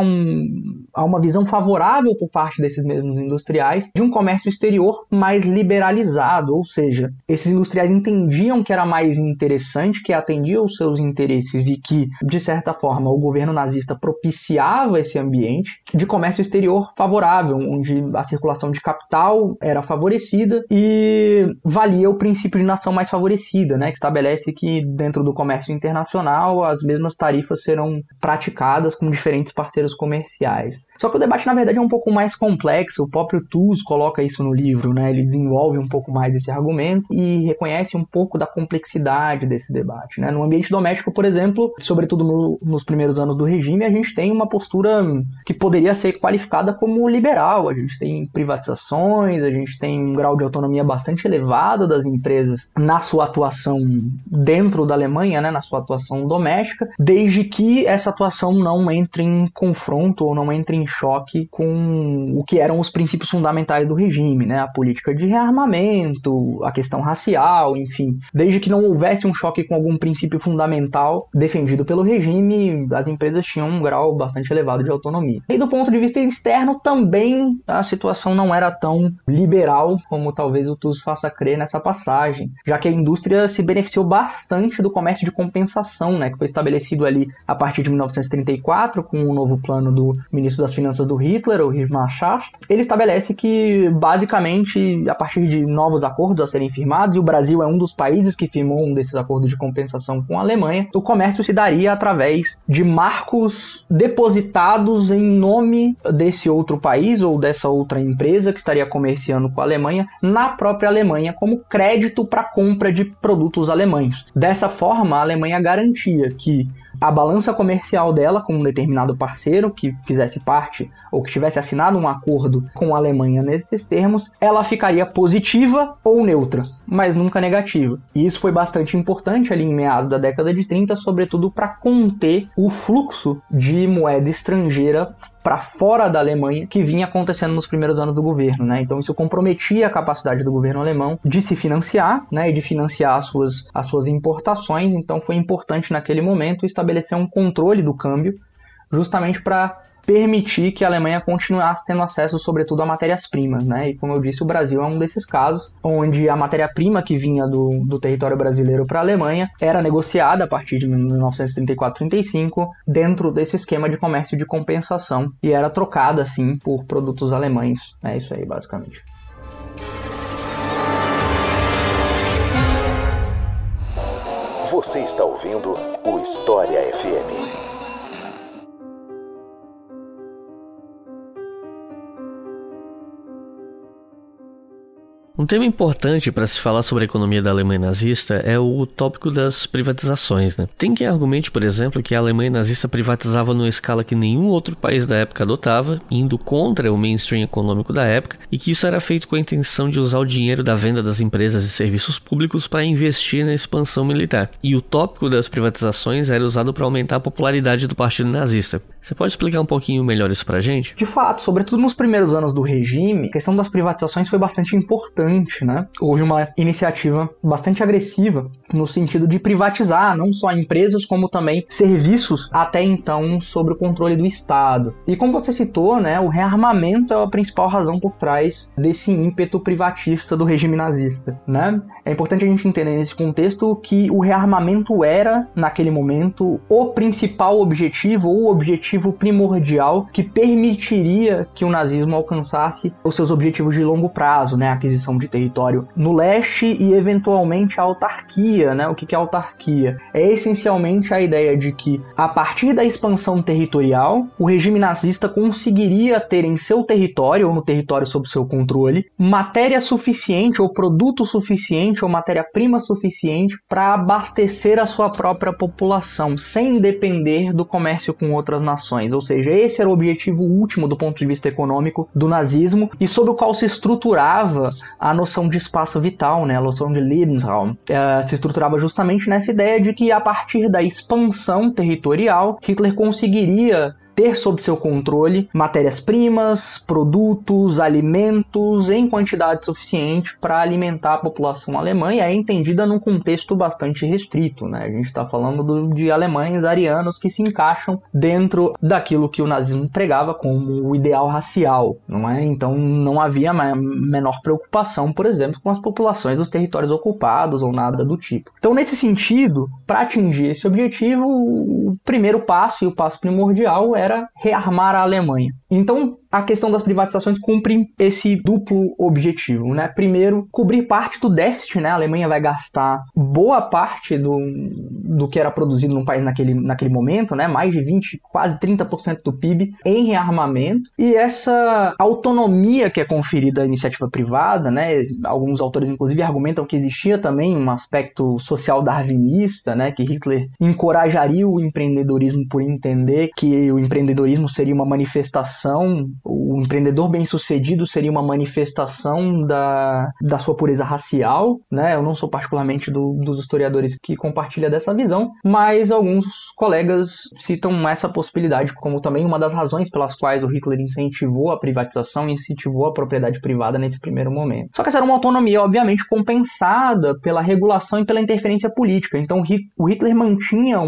a uma visão favorável por parte desses mesmos industriais de um comércio exterior mais liberalizado, ou seja, esses industriais entendiam que era mais interessante, que atendia os seus interesses e que, de certa forma, o governo nazista propiciava esse ambiente de comércio exterior favorável, onde a circulação de capital era favorecida e valia o princípio de nação mais favorecida, né, que estabelece que dentro do comércio internacional as mesmas tarifas serão praticadas com diferentes parceiros comerciais. Só que o debate, na verdade, é um pouco mais complexo. O próprio Tooze coloca isso no livro, né? Ele desenvolve um pouco mais esse argumento e reconhece um pouco da complexidade desse debate, né? No ambiente doméstico, por exemplo, sobretudo nos primeiros anos do regime, a gente tem uma postura que poderia ser qualificada como liberal. A gente tem privatizações, a gente tem um grau de autonomia bastante elevado das empresas na sua atuação dentro da Alemanha, né, na sua atuação doméstica, desde que essa atuação não entre em confronto ou não entre em choque com o que eram os princípios fundamentais do regime, né, a política de rearmamento, a questão racial, enfim. Desde que não houvesse um choque com algum princípio fundamental defendido pelo regime, as empresas tinham um grau bastante elevado de autonomia. E do ponto de vista externo, também a situação não era tão liberal como talvez o TUS faça crer nessa passagem, já que a indústria se beneficiou bastante do comércio de compensação, né, que foi estabelecido ali a partir de 1934, com o novo plano do ministro das Finanças do Hitler, o Hjalmar Schacht. Ele estabelece que, basicamente, a partir de novos acordos a serem firmados, e o Brasil é um dos países que firmou um desses acordos de compensação com a Alemanha, o comércio se daria através de marcos depositados em nome desse outro país ou dessa outra empresa que estaria comerciando com a Alemanha na própria Alemanha como crédito para compra de produtos alemães. Dessa forma, a Alemanha garantia que a balança comercial dela com um determinado parceiro que fizesse parte ou que tivesse assinado um acordo com a Alemanha nesses termos, ela ficaria positiva ou neutra, mas nunca negativa. E isso foi bastante importante ali em meados da década de 30, sobretudo para conter o fluxo de moeda estrangeira para fora da Alemanha que vinha acontecendo nos primeiros anos do governo, né? Então isso comprometia a capacidade do governo alemão de se financiar, né, e de financiar as suas importações. Então foi importante naquele momento estabelecer um controle do câmbio, justamente para permitir que a Alemanha continuasse tendo acesso, sobretudo, a matérias-primas, né? E como eu disse, o Brasil é um desses casos, onde a matéria-prima que vinha do território brasileiro para a Alemanha era negociada a partir de 1934-35 dentro desse esquema de comércio de compensação e era trocada, assim, por produtos alemães. É isso aí, basicamente. Você está ouvindo o História FM. Um tema importante para se falar sobre a economia da Alemanha nazista é o tópico das privatizações, né? Tem quem argumente, por exemplo, que a Alemanha nazista privatizava numa escala que nenhum outro país da época adotava, indo contra o mainstream econômico da época, e que isso era feito com a intenção de usar o dinheiro da venda das empresas e serviços públicos para investir na expansão militar. E o tópico das privatizações era usado para aumentar a popularidade do partido nazista. Você pode explicar um pouquinho melhor isso pra gente? De fato, sobretudo nos primeiros anos do regime, a questão das privatizações foi bastante importante, né? Houve uma iniciativa bastante agressiva no sentido de privatizar não só empresas, como também serviços até então sob o controle do Estado. E como você citou, né, o rearmamento é a principal razão por trás desse ímpeto privatista do regime nazista, né? É importante a gente entender nesse contexto que o rearmamento era, naquele momento, o principal objetivo ou o objetivo primordial que permitiria que o nazismo alcançasse os seus objetivos de longo prazo, né? A aquisição de território no leste e eventualmente a autarquia, né? O que é autarquia? É essencialmente a ideia de que a partir da expansão territorial, o regime nazista conseguiria ter em seu território ou no território sob seu controle matéria suficiente ou produto suficiente ou matéria-prima suficiente para abastecer a sua própria população, sem depender do comércio com outras nações. Ou seja, esse era o objetivo último do ponto de vista econômico do nazismo e sobre o qual se estruturava a noção de espaço vital, né? A noção de Lebensraum. Se estruturava justamente nessa ideia de que a partir da expansão territorial, Hitler conseguiria ter sob seu controle matérias-primas, produtos, alimentos em quantidade suficiente para alimentar a população alemã, e é entendida num contexto bastante restrito, né? A gente está falando de alemães arianos que se encaixam dentro daquilo que o nazismo pregava como o ideal racial, não é? Então não havia menor preocupação, por exemplo, com as populações dos territórios ocupados ou nada do tipo. Então, nesse sentido, para atingir esse objetivo, o primeiro passo e o passo primordial era rearmar a Alemanha. Então, a questão das privatizações cumpre esse duplo objetivo, né? Primeiro, cobrir parte do déficit, né? A Alemanha vai gastar boa parte do que era produzido no país naquele momento, né? Mais de 20, quase 30% do PIB em rearmamento. E essa autonomia que é conferida à iniciativa privada, né? Alguns autores, inclusive, argumentam que existia também um aspecto social darwinista, né? Que Hitler encorajaria o empreendedorismo por entender que o empreendedorismo seria uma manifestação o empreendedor bem-sucedido seria uma manifestação da sua pureza racial, né? Eu não sou particularmente dos historiadores que compartilha dessa visão, mas alguns colegas citam essa possibilidade como também uma das razões pelas quais o Hitler incentivou a privatização e incentivou a propriedade privada nesse primeiro momento. Só que essa era uma autonomia, obviamente, compensada pela regulação e pela interferência política. Então o Hitler mantinha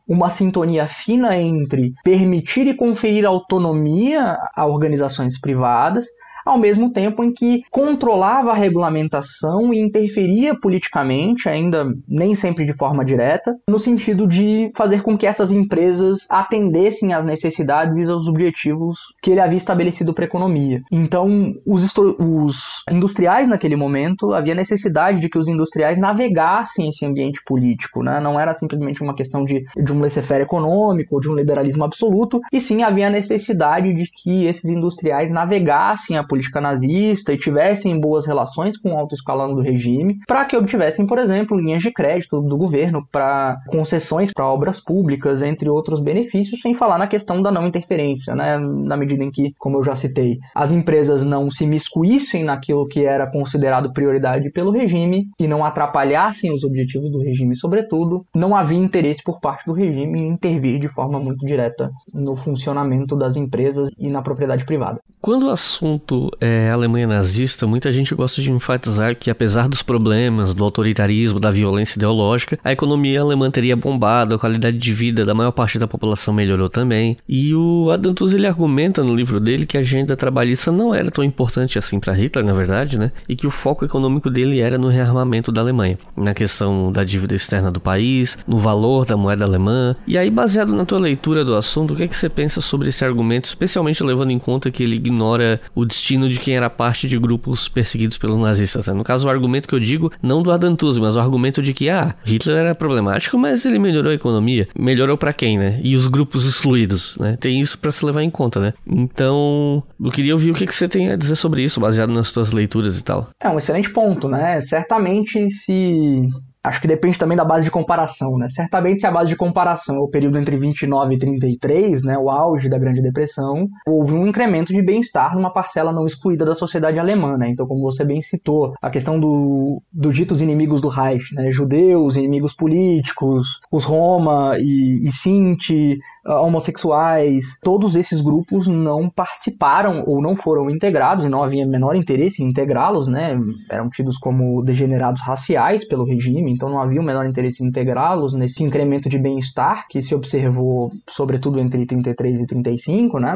uma sintonia fina entre permitir e conferir autonomia a organizações privadas, ao mesmo tempo em que controlava a regulamentação e interferia politicamente, ainda nem sempre de forma direta, no sentido de fazer com que essas empresas atendessem às necessidades e aos objetivos que ele havia estabelecido para a economia. Então, os industriais naquele momento, havia necessidade de que os industriais navegassem esse ambiente político, né? Não era simplesmente uma questão de um laissez-faire econômico ou de um liberalismo absoluto, e sim havia a necessidade de que esses industriais navegassem a política nazista e tivessem boas relações com o alto escalão do regime, para que obtivessem, por exemplo, linhas de crédito do governo para concessões para obras públicas, entre outros benefícios, sem falar na questão da não interferência, né? Na medida em que, como eu já citei, as empresas não se miscuíssem naquilo que era considerado prioridade pelo regime e não atrapalhassem os objetivos do regime, sobretudo, não havia interesse por parte do regime em intervir de forma muito direta no funcionamento das empresas e na propriedade privada. Quando o assunto é Alemanha nazista, muita gente gosta de enfatizar que, apesar dos problemas, do autoritarismo, da violência ideológica, a economia alemã teria bombado, a qualidade de vida da maior parte da população melhorou também. E o Adam Tooze, ele argumenta no livro dele que a agenda trabalhista não era tão importante assim para Hitler, na verdade, né? E que o foco econômico dele era no rearmamento da Alemanha, na questão da dívida externa do país, no valor da moeda alemã. E aí, baseado na tua leitura do assunto, o que é que você pensa sobre esse argumento, especialmente levando em conta que ele ignora o destino de quem era parte de grupos perseguidos pelos nazistas, né? No caso, o argumento que eu digo, não do Adam Tooze, mas o argumento de que, Hitler era problemático, mas ele melhorou a economia. Melhorou pra quem, né? E os grupos excluídos, né? Tem isso pra se levar em conta, né? Então, eu queria ouvir o que você tem a dizer sobre isso, baseado nas suas leituras e tal. É um excelente ponto, né? Certamente Acho que depende também da base de comparação, né? Certamente, se a base de comparação é o período entre 29 e 33, né, o auge da Grande Depressão, houve um incremento de bem-estar numa parcela não excluída da sociedade alemã, né? Então, como você bem citou, a questão dos ditos inimigos do Reich, né? Judeus, inimigos políticos, os Roma e Sinti, homossexuais, todos esses grupos não participaram ou não foram integrados, e não havia menor interesse em integrá-los, né? Eram tidos como degenerados raciais pelo regime, então não havia o menor interesse em integrá-los nesse incremento de bem-estar que se observou, sobretudo entre 33 e 35, né?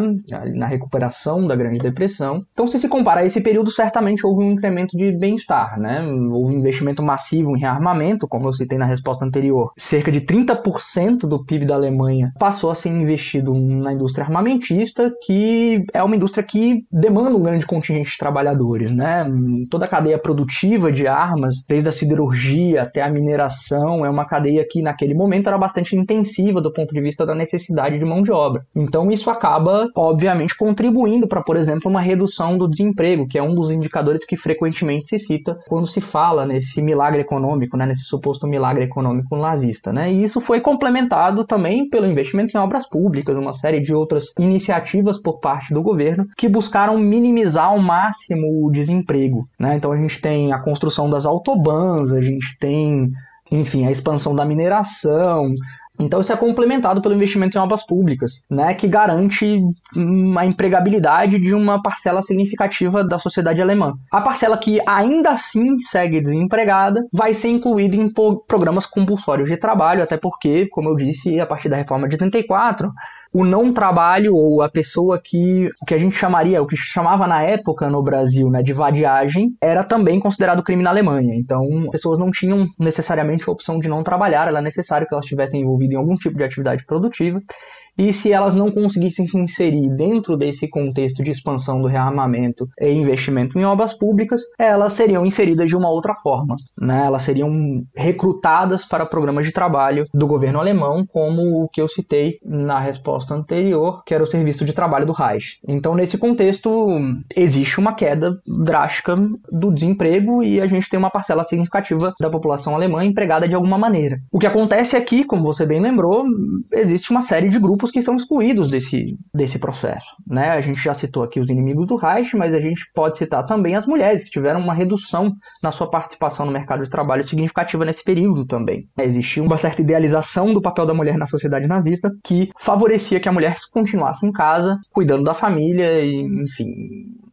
Na recuperação da Grande Depressão. Então, se comparar esse período, certamente houve um incremento de bem-estar, né? Houve um investimento massivo em rearmamento, como eu citei na resposta anterior. Cerca de 30% do PIB da Alemanha passou a ser investido na indústria armamentista, que é uma indústria que demanda um grande contingente de trabalhadores, né? Toda a cadeia produtiva de armas, desde a siderurgia até a mineração, é uma cadeia que naquele momento era bastante intensiva do ponto de vista da necessidade de mão de obra. Então isso acaba, obviamente, contribuindo para, por exemplo, uma redução do desemprego, que é um dos indicadores que frequentemente se cita quando se fala nesse milagre econômico, né? Nesse suposto milagre econômico nazista, né? E isso foi complementado também pelo investimento em obras públicas, uma série de outras iniciativas por parte do governo que buscaram minimizar ao máximo o desemprego, né? Então a gente tem a construção das autobans, a gente tem, enfim, a expansão da mineração. Então isso é complementado pelo investimento em obras públicas, né, que garante a empregabilidade de uma parcela significativa da sociedade alemã. A parcela que ainda assim segue desempregada vai ser incluída em programas compulsórios de trabalho, até porque, como eu disse, a partir da reforma de 84, o não trabalho, ou a pessoa que a gente chamaria, o que chamava na época no Brasil, né, de vadiagem, era também considerado crime na Alemanha. Então, as pessoas não tinham necessariamente a opção de não trabalhar, era necessário que elas estivessem envolvidas em algum tipo de atividade produtiva. E se elas não conseguissem se inserir dentro desse contexto de expansão do rearmamento e investimento em obras públicas, elas seriam inseridas de uma outra forma, né? Elas seriam recrutadas para programas de trabalho do governo alemão, como o que eu citei na resposta anterior, que era o serviço de trabalho do Reich. Então, nesse contexto, existe uma queda drástica do desemprego e a gente tem uma parcela significativa da população alemã empregada de alguma maneira. O que acontece aqui, como você bem lembrou, existe uma série de grupos grupos que são excluídos desse processo, né? A gente já citou aqui os inimigos do Reich, mas a gente pode citar também as mulheres, que tiveram uma redução na sua participação no mercado de trabalho significativa nesse período também. Existia uma certa idealização do papel da mulher na sociedade nazista que favorecia que a mulher continuasse em casa, cuidando da família, e, enfim,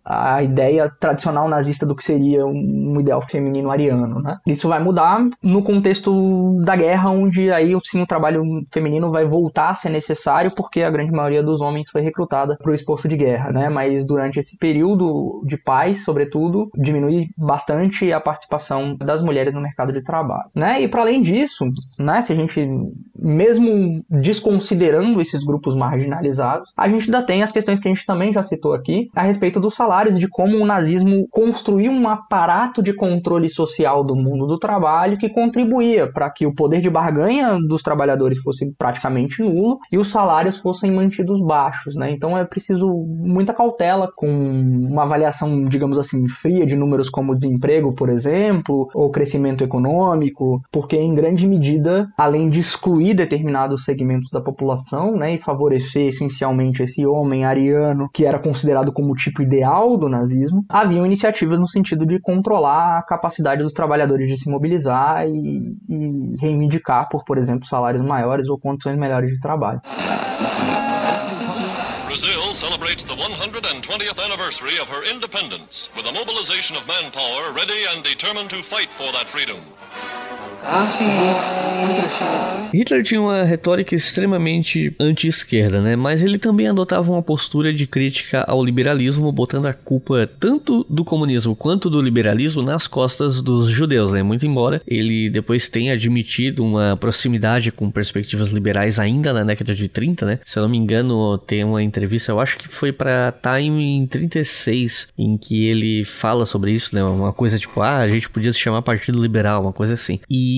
a ideia tradicional nazista do que seria um ideal feminino ariano, né? Isso vai mudar no contexto da guerra, onde aí sim o trabalho feminino vai voltar a ser necessário, porque a grande maioria dos homens foi recrutada para o esforço de guerra, né? Mas durante esse período de paz, sobretudo, diminui bastante a participação das mulheres no mercado de trabalho, né? E para além disso, né, se a gente, mesmo desconsiderando esses grupos marginalizados, a gente ainda tem as questões que a gente também já citou aqui, a respeito do salário, de como o nazismo construiu um aparato de controle social do mundo do trabalho que contribuía para que o poder de barganha dos trabalhadores fosse praticamente nulo e os salários fossem mantidos baixos, né? Então é preciso muita cautela com uma avaliação, digamos assim, fria de números como desemprego, por exemplo, ou crescimento econômico, porque em grande medida, além de excluir determinados segmentos da população, né, e favorecer essencialmente esse homem ariano que era considerado como o tipo ideal do nazismo, haviam iniciativas no sentido de controlar a capacidade dos trabalhadores de se mobilizar e reivindicar por exemplo, salários maiores ou condições melhores de trabalho. Brazil celebrates the 120th anniversary of her independence with a mobilization of manpower ready and determined to fight for that freedom. Hitler tinha uma retórica extremamente anti-esquerda, né? Mas ele também adotava uma postura de crítica ao liberalismo, botando a culpa tanto do comunismo quanto do liberalismo nas costas dos judeus, né? Muito embora ele depois tenha admitido uma proximidade com perspectivas liberais ainda na década de 30, né? Se eu não me engano, tem uma entrevista, eu acho que foi pra Time em 36, em que ele fala sobre isso, né? Uma coisa tipo, a gente podia se chamar Partido Liberal, uma coisa assim. E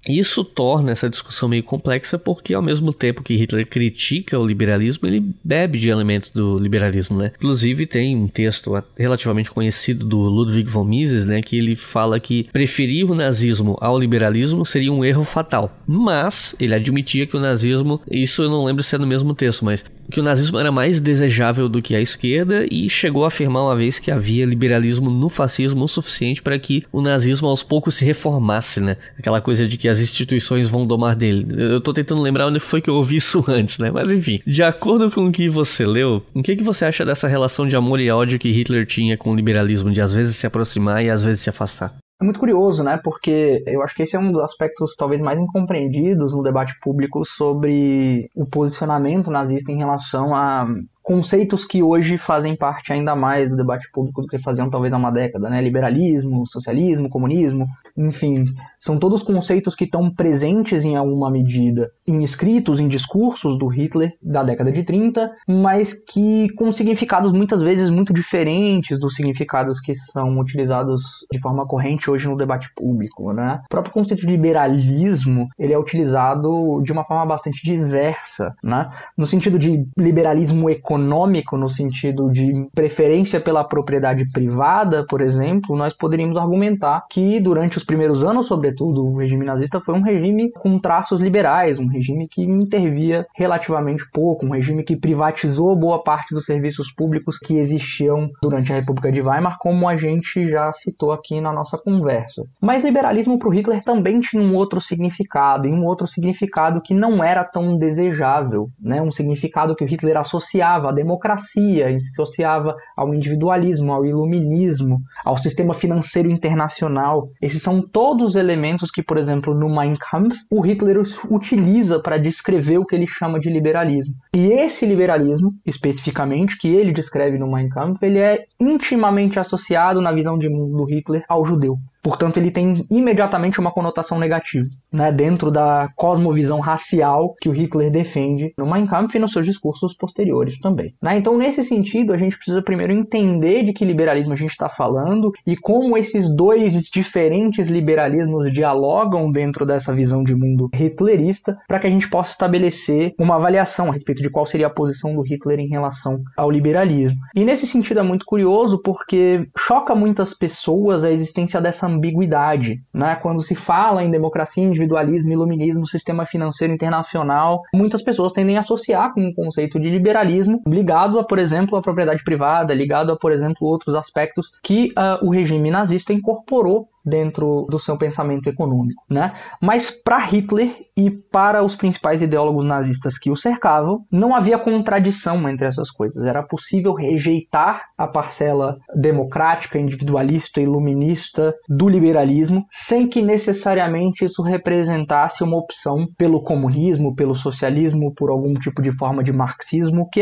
isso torna essa discussão meio complexa porque ao mesmo tempo que Hitler critica o liberalismo, ele bebe de elementos do liberalismo, né? Inclusive tem um texto relativamente conhecido do Ludwig von Mises, né? Que ele fala que preferir o nazismo ao liberalismo seria um erro fatal. Mas ele admitia que o nazismo, isso eu não lembro se é no mesmo texto, mas que o nazismo era mais desejável do que a esquerda e chegou a afirmar uma vez que havia liberalismo no fascismo o suficiente para que o nazismo aos poucos se reformasse, né? Aquela coisa de que as instituições vão domar dele. Eu tô tentando lembrar onde foi que eu ouvi isso antes, né? Mas enfim, de acordo com o que você leu, o que você acha dessa relação de amor e ódio que Hitler tinha com o liberalismo, de às vezes se aproximar e às vezes se afastar? É muito curioso, né? Porque eu acho que esse é um dos aspectos talvez mais incompreendidos no debate público sobre o posicionamento nazista em relação a conceitos que hoje fazem parte ainda mais do debate público do que faziam talvez há uma década, né? Liberalismo, socialismo, comunismo, enfim, são todos conceitos que estão presentes em alguma medida em escritos, em discursos do Hitler da década de 30, mas que com significados muitas vezes muito diferentes dos significados que são utilizados de forma corrente hoje no debate público, né? O próprio conceito de liberalismo, ele é utilizado de uma forma bastante diversa, né? No sentido de liberalismo econômico, no sentido de preferência pela propriedade privada, por exemplo, nós poderíamos argumentar que durante os primeiros anos, sobretudo, o regime nazista foi um regime com traços liberais, um regime que intervia relativamente pouco, um regime que privatizou boa parte dos serviços públicos que existiam durante a República de Weimar, como a gente já citou aqui na nossa conversa. Mas liberalismo para o Hitler também tinha um outro significado, e um outro significado que não era tão desejável, né? Um significado que o Hitler associava à democracia, associava ao individualismo, ao iluminismo, ao sistema financeiro internacional. Esses são todos elementos que, por exemplo, no Mein Kampf, o Hitler utiliza para descrever o que ele chama de liberalismo. E esse liberalismo, especificamente, que ele descreve no Mein Kampf, ele é intimamente associado, na visão de mundo do Hitler, ao judeu. Portanto, ele tem imediatamente uma conotação negativa, né, dentro da cosmovisão racial que o Hitler defende no Mein Kampf e nos seus discursos posteriores também, né? Então, nesse sentido, a gente precisa primeiro entender de que liberalismo a gente está falando e como esses dois diferentes liberalismos dialogam dentro dessa visão de mundo hitlerista, para que a gente possa estabelecer uma avaliação a respeito de qual seria a posição do Hitler em relação ao liberalismo. E nesse sentido é muito curioso porque choca muitas pessoas a existência dessa ambiguidade, né? Quando se fala em democracia, individualismo, iluminismo, sistema financeiro internacional, muitas pessoas tendem a associar com o conceito de liberalismo ligado a, por exemplo, a propriedade privada, ligado a, por exemplo, outros aspectos que o regime nazista incorporou dentro do seu pensamento econômico, né? Mas para Hitler e para os principais ideólogos nazistas que o cercavam, não havia contradição entre essas coisas. Era possível rejeitar a parcela democrática, individualista, iluminista do liberalismo, sem que necessariamente isso representasse uma opção pelo comunismo, pelo socialismo, por algum tipo de forma de marxismo, que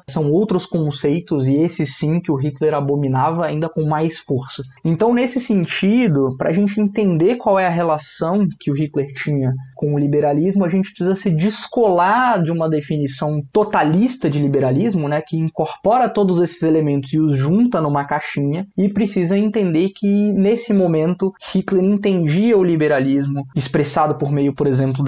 são outros conceitos, e esses sim que o Hitler abominava ainda com mais força. Então, nesse sentido, para a gente entender qual é a relação que o Hitler tinha com o liberalismo, a gente precisa se descolar de uma definição totalista de liberalismo, né, que incorpora todos esses elementos e os junta numa caixinha, e precisa entender que, nesse momento, Hitler entendia o liberalismo expressado por meio, por exemplo,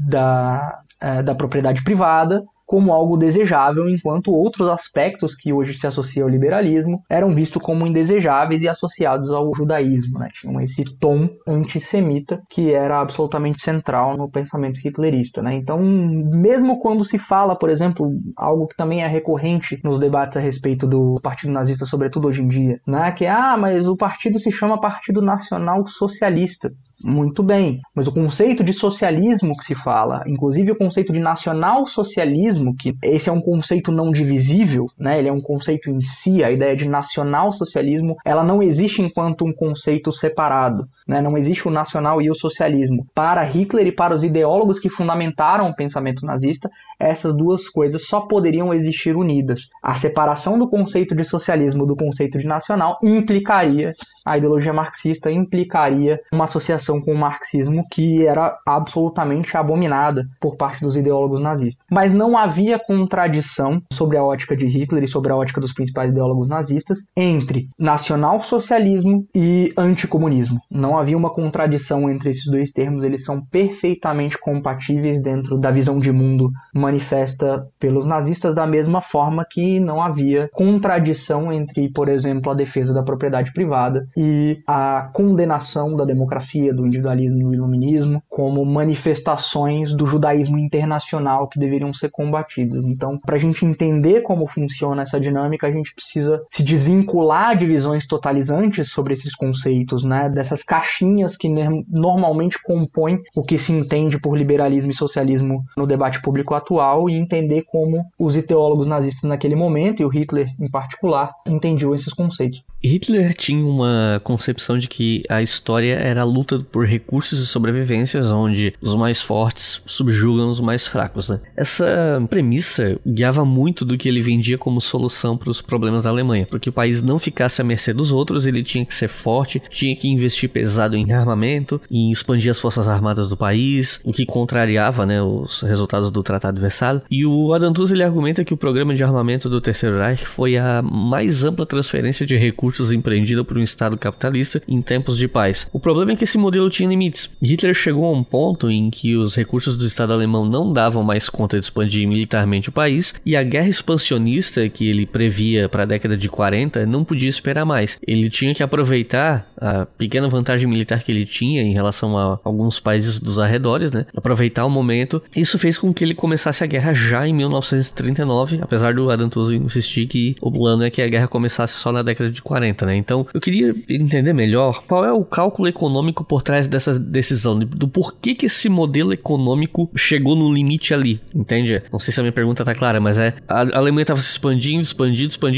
da propriedade privada, como algo desejável, enquanto outros aspectos que hoje se associam ao liberalismo eram vistos como indesejáveis e associados ao judaísmo, né? Tinham esse tom antissemita que era absolutamente central no pensamento hitlerista, né? Então, mesmo quando se fala, por exemplo, algo que também é recorrente nos debates a respeito do Partido Nazista, sobretudo hoje em dia, né? Que mas o partido se chama Partido Nacional Socialista. Muito bem, mas o conceito de socialismo que se fala, inclusive o conceito de nacional-socialismo, que esse é um conceito não divisível, né? Ele é um conceito em si. A ideia de nacional-socialismo, ela não existe enquanto um conceito separado, né? Não existe o nacional e o socialismo. Para Hitler e para os ideólogos que fundamentaram o pensamento nazista, essas duas coisas só poderiam existir unidas. A separação do conceito de socialismo do conceito de nacional implicaria, a ideologia marxista implicaria uma associação com o marxismo que era absolutamente abominada por parte dos ideólogos nazistas. Mas não havia contradição sobre a ótica de Hitler e sobre a ótica dos principais ideólogos nazistas entre nacional-socialismo e anticomunismo. Não havia uma contradição entre esses dois termos, eles são perfeitamente compatíveis dentro da visão de mundo manifesta pelos nazistas, da mesma forma que não havia contradição entre, por exemplo, a defesa da propriedade privada e a condenação da democracia, do individualismo e do iluminismo como manifestações do judaísmo internacional que deveriam ser combatidas. Então, para a gente entender como funciona essa dinâmica, a gente precisa se desvincular de visões totalizantes sobre esses conceitos, né? Dessas caixinhas que normalmente compõem o que se entende por liberalismo e socialismo no debate público atual, e entender como os ideólogos nazistas naquele momento, e o Hitler em particular, entendiam esses conceitos. Hitler tinha uma concepção de que a história era a luta por recursos e sobrevivências, onde os mais fortes subjugam os mais fracos, né? Essa premissa guiava muito do que ele vendia como solução para os problemas da Alemanha, porque o país não ficasse à mercê dos outros, ele tinha que ser forte, tinha que investir pesado em armamento, em expandir as forças armadas do país, o que contrariava, né, os resultados do Tratado de Versalhes. E o Adam Tooze, ele argumenta que o programa de armamento do Terceiro Reich foi a mais ampla transferência de recursos empreendida por um Estado capitalista em tempos de paz. O problema é que esse modelo tinha limites. Hitler chegou a um ponto em que os recursos do Estado alemão não davam mais conta de expandir militarmente o país, e a guerra expansionista que ele previa para a década de 40 não podia esperar mais. Ele tinha que aproveitar a pequena vantagem militar que ele tinha em relação a alguns países dos arredores, né? Aproveitar o momento. Isso fez com que ele começasse a guerra já em 1939, apesar do Adam Tooze insistir que o plano é que a guerra começasse só na década de 40, né? Então, eu queria entender melhor qual é o cálculo econômico por trás dessa decisão, do porquê que esse modelo econômico chegou no limite ali, entende? Não sei se a minha pergunta tá clara, mas a Alemanha tava se expandindo,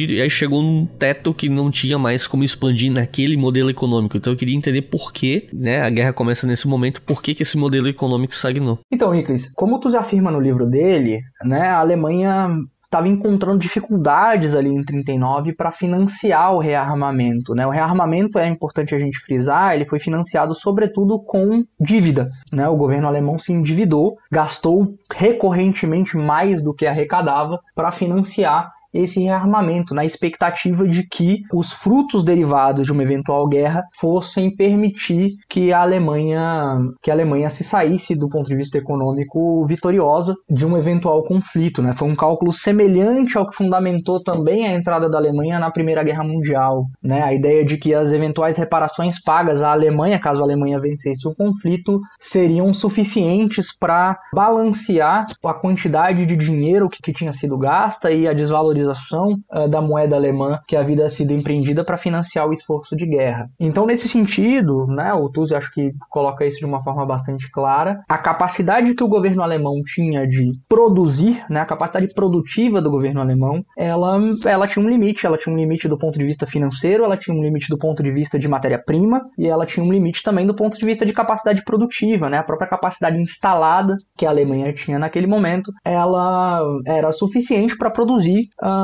e aí chegou num teto que não tinha mais como expandir naquele modelo econômico. Então eu queria entender por que, né, a guerra começa nesse momento, por que esse modelo econômico estagnou. Então, Nicolas, como tu já afirma no livro dele, né, a Alemanha estava encontrando dificuldades ali em 39 para financiar o rearmamento, né? O rearmamento, é importante a gente frisar, ele foi financiado sobretudo com dívida, né? O governo alemão se endividou, gastou recorrentemente mais do que arrecadava para financiar esse rearmamento, na expectativa de que os frutos derivados de uma eventual guerra fossem permitir que a Alemanha se saísse do ponto de vista econômico vitoriosa de um eventual conflito, né? Foi um cálculo semelhante ao que fundamentou também a entrada da Alemanha na Primeira Guerra Mundial, né? A ideia de que as eventuais reparações pagas à Alemanha, caso a Alemanha vencesse o conflito, seriam suficientes para balancear a quantidade de dinheiro que tinha sido gasta e a desvalorização da moeda alemã que havia sido empreendida para financiar o esforço de guerra. Então, nesse sentido, né, o Tuzzi acho que coloca isso de uma forma bastante clara, a capacidade que o governo alemão tinha de produzir, né, a capacidade produtiva do governo alemão, ela tinha um limite do ponto de vista financeiro, ela tinha um limite do ponto de vista de matéria-prima e ela tinha um limite também do ponto de vista de capacidade produtiva, né, a própria capacidade instalada que a Alemanha tinha naquele momento, ela era suficiente para produzir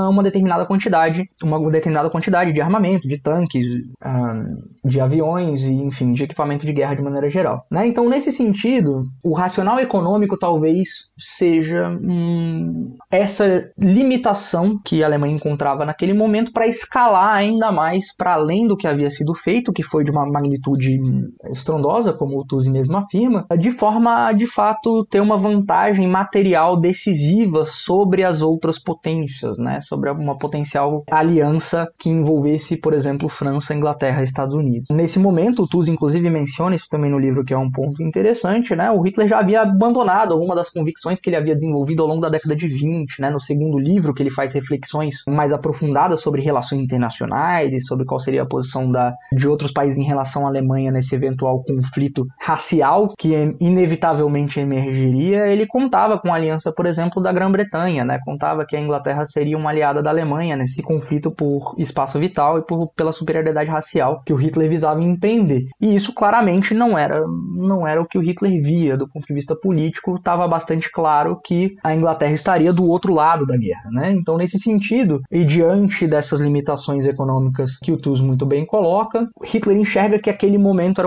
uma determinada quantidade de armamento, de tanques, de aviões e, enfim, de equipamento de guerra de maneira geral, né? Então, nesse sentido, o racional econômico talvez seja essa limitação que a Alemanha encontrava naquele momento para escalar ainda mais para além do que havia sido feito, que foi de uma magnitude estrondosa, como o Tuzzi mesmo afirma, de forma a, de fato, ter uma vantagem material decisiva sobre as outras potências, né? Sobre uma potencial aliança que envolvesse, por exemplo, França, Inglaterra e Estados Unidos. Nesse momento, o Tuzzi inclusive menciona isso também no livro, que é um ponto interessante, né? O Hitler já havia abandonado alguma das convicções que ele havia desenvolvido ao longo da década de 20, né? No segundo livro, que ele faz reflexões mais aprofundadas sobre relações internacionais e sobre qual seria a posição de outros países em relação à Alemanha nesse eventual conflito racial que inevitavelmente emergiria, ele contava com a aliança, por exemplo, da Grã-Bretanha, né? Contava que a Inglaterra seria uma aliada da Alemanha nesse conflito por espaço vital e pela superioridade racial que o Hitler visava empreender. E isso claramente não era o que o Hitler via do ponto de vista político. Estava bastante claro que a Inglaterra estaria do outro lado da guerra, né? Então, nesse sentido, e diante dessas limitações econômicas que o Tuzzi muito bem coloca, Hitler enxerga que aquele momento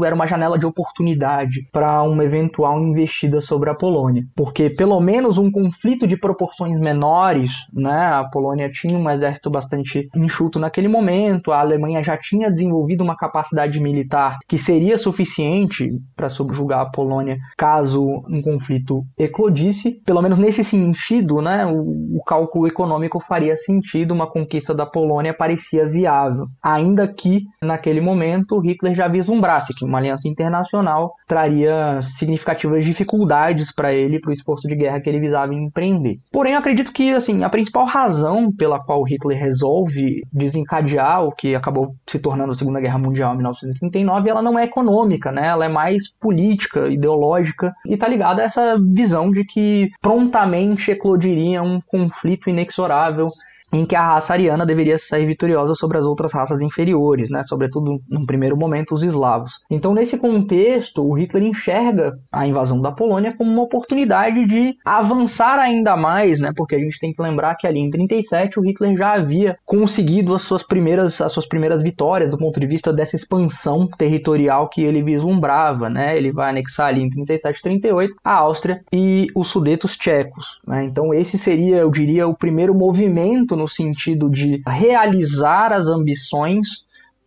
era uma janela de oportunidade para uma eventual investida sobre a Polônia, porque pelo menos um conflito de proporções menores, né? A Polônia tinha um exército bastante enxuto naquele momento, a Alemanha já tinha desenvolvido uma capacidade militar que seria suficiente para subjugar a Polônia caso um conflito eclodisse. Pelo menos nesse sentido, né, o cálculo econômico faria sentido, uma conquista da Polônia parecia viável, ainda que naquele momento Hitler já vislumbrasse que uma aliança internacional traria significativas dificuldades para ele, para o esforço de guerra que ele visava empreender. Porém, eu acredito que assim, a principal razão pela qual Hitler resolve desencadear o que acabou se tornando a Segunda Guerra Mundial em 1939, ela não é econômica, né? Ela é mais política, ideológica, e está ligada a essa visão de que prontamente eclodiria um conflito inexorável em que a raça ariana deveria sair vitoriosa sobre as outras raças inferiores, né? Sobretudo, num primeiro momento, os eslavos. Então, nesse contexto, o Hitler enxerga a invasão da Polônia como uma oportunidade de avançar ainda mais, né? Porque a gente tem que lembrar que ali em 1937 o Hitler já havia conseguido as suas primeiras vitórias do ponto de vista dessa expansão territorial que ele vislumbrava, né? Ele vai anexar ali em 1937 e 1938 a Áustria e os Sudetos tchecos, né? Então, esse seria, eu diria, o primeiro movimento no sentido de realizar as ambições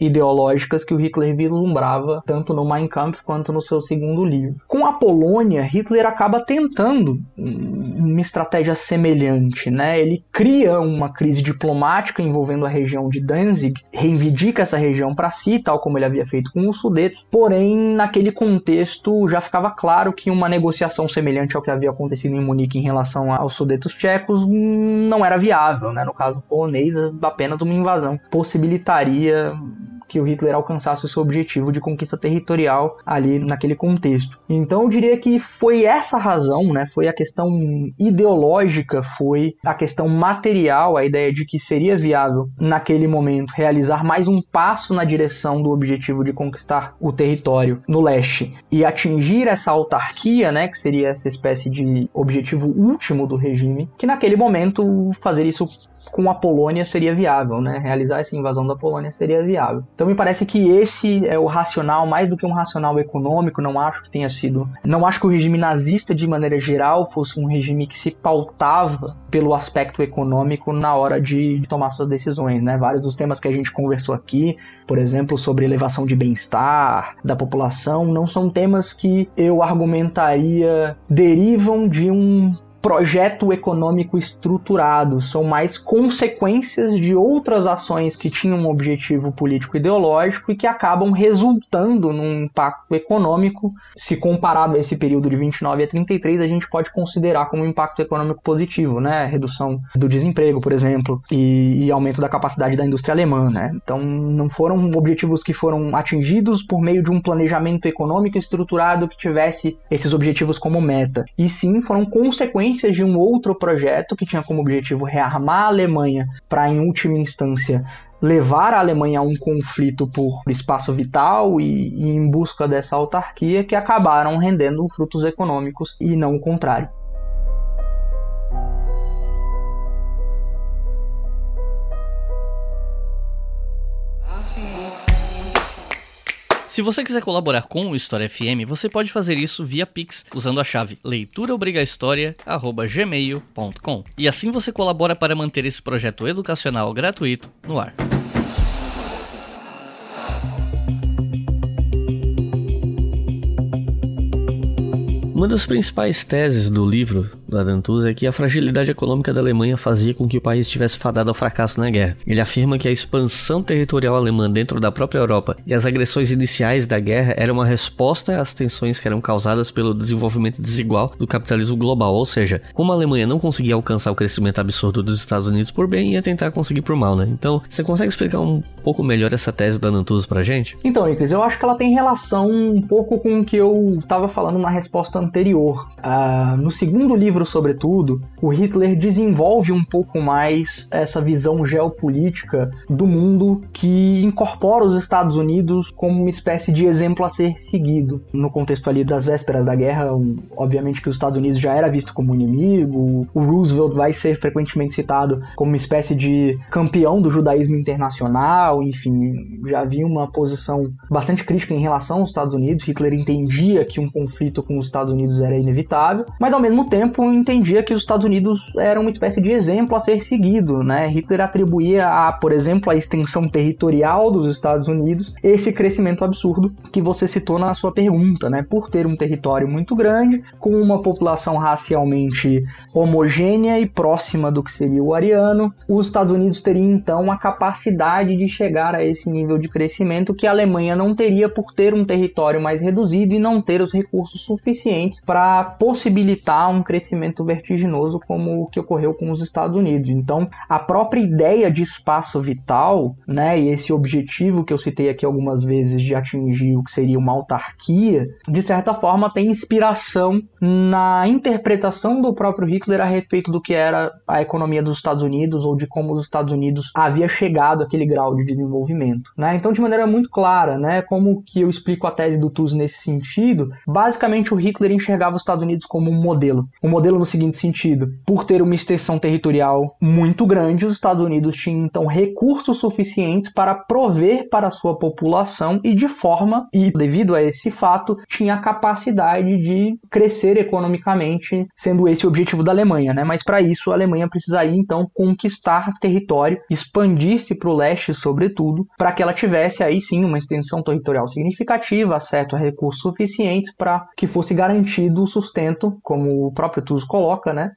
ideológicas que o Hitler vislumbrava tanto no Mein Kampf quanto no seu segundo livro. Com a Polônia, Hitler acaba tentando uma estratégia semelhante, né? Ele cria uma crise diplomática envolvendo a região de Danzig, reivindica essa região para si, tal como ele havia feito com os Sudetos, porém, naquele contexto, já ficava claro que uma negociação semelhante ao que havia acontecido em Munique em relação aos Sudetos tchecos não era viável, né? No caso polonês, apenas uma invasão possibilitaria que o Hitler alcançasse o seu objetivo de conquista territorial ali naquele contexto. Então eu diria que foi essa razão, né? Foi a questão ideológica, foi a questão material, a ideia de que seria viável naquele momento realizar mais um passo na direção do objetivo de conquistar o território no leste e atingir essa autarquia, né? Que seria essa espécie de objetivo último do regime, que naquele momento fazer isso com a Polônia seria viável, né? Realizar essa invasão da Polônia seria viável. Então me parece que esse é o racional, mais do que um racional econômico. Não acho que o regime nazista, de maneira geral, fosse um regime que se pautava pelo aspecto econômico na hora de tomar suas decisões, né? Vários dos temas que a gente conversou aqui, por exemplo, sobre elevação de bem-estar da população, não são temas que eu argumentaria derivam de um projeto econômico estruturado, são mais consequências de outras ações que tinham um objetivo político-ideológico e que acabam resultando num impacto econômico. Se comparado a esse período de 29 a 33, a gente pode considerar como um impacto econômico positivo, né? Redução do desemprego, por exemplo, e aumento da capacidade da indústria alemã, né? Então não foram objetivos que foram atingidos por meio de um planejamento econômico estruturado que tivesse esses objetivos como meta, e sim foram consequências de um outro projeto que tinha como objetivo rearmar a Alemanha para, em última instância, levar a Alemanha a um conflito por espaço vital e em busca dessa autarquia, que acabaram rendendo frutos econômicos e não o contrário. Se você quiser colaborar com o História FM, você pode fazer isso via Pix, usando a chave leituraobrigahistoria@gmail.com. E assim você colabora para manter esse projeto educacional gratuito no ar. Uma das principais teses do livro do Adam Tooze é que a fragilidade econômica da Alemanha fazia com que o país estivesse fadado ao fracasso na guerra. Ele afirma que a expansão territorial alemã dentro da própria Europa e as agressões iniciais da guerra eram uma resposta às tensões que eram causadas pelo desenvolvimento desigual do capitalismo global, ou seja, como a Alemanha não conseguia alcançar o crescimento absurdo dos Estados Unidos por bem, ia tentar conseguir por mal, né? Então, você consegue explicar um pouco melhor essa tese do Adam Tooze pra gente? Então, Nicolas, eu acho que ela tem relação um pouco com o que eu estava falando na resposta anterior. No segundo livro, sobretudo, o Hitler desenvolve um pouco mais essa visão geopolítica do mundo que incorpora os Estados Unidos como uma espécie de exemplo a ser seguido. No contexto ali das vésperas da guerra, obviamente que os Estados Unidos já era visto como inimigo, o Roosevelt vai ser frequentemente citado como uma espécie de campeão do judaísmo internacional, enfim, já havia uma posição bastante crítica em relação aos Estados Unidos. Hitler entendia que um conflito com os Estados Unidos era inevitável, mas ao mesmo tempo entendia que os Estados Unidos eram uma espécie de exemplo a ser seguido, né? Hitler atribuía por exemplo, a extensão territorial dos Estados Unidos esse crescimento absurdo que você citou na sua pergunta, né? Por ter um território muito grande, com uma população racialmente homogênea e próxima do que seria o ariano, os Estados Unidos teriam então a capacidade de chegar a esse nível de crescimento que a Alemanha não teria por ter um território mais reduzido e não ter os recursos suficientes para possibilitar um crescimento vertiginoso como o que ocorreu com os Estados Unidos. Então, a própria ideia de espaço vital, né, e esse objetivo que eu citei aqui algumas vezes de atingir o que seria uma autarquia, de certa forma tem inspiração na interpretação do próprio Hitler a respeito do que era a economia dos Estados Unidos ou de como os Estados Unidos havia chegado àquele grau de desenvolvimento, né? Então, de maneira muito clara, né, como que eu explico a tese do Tooze nesse sentido, basicamente o Hitler enxergava os Estados Unidos como um modelo no seguinte sentido: por ter uma extensão territorial muito grande, os Estados Unidos tinham então recursos suficientes para prover para a sua população e devido a esse fato, tinha a capacidade de crescer economicamente, sendo esse o objetivo da Alemanha, né? Mas para isso a Alemanha precisaria então conquistar território, expandir-se para o leste sobretudo, para que ela tivesse aí sim uma extensão territorial significativa, acesso a recursos suficientes para que fosse garantido o sustento, como o próprio Tooze coloca, né,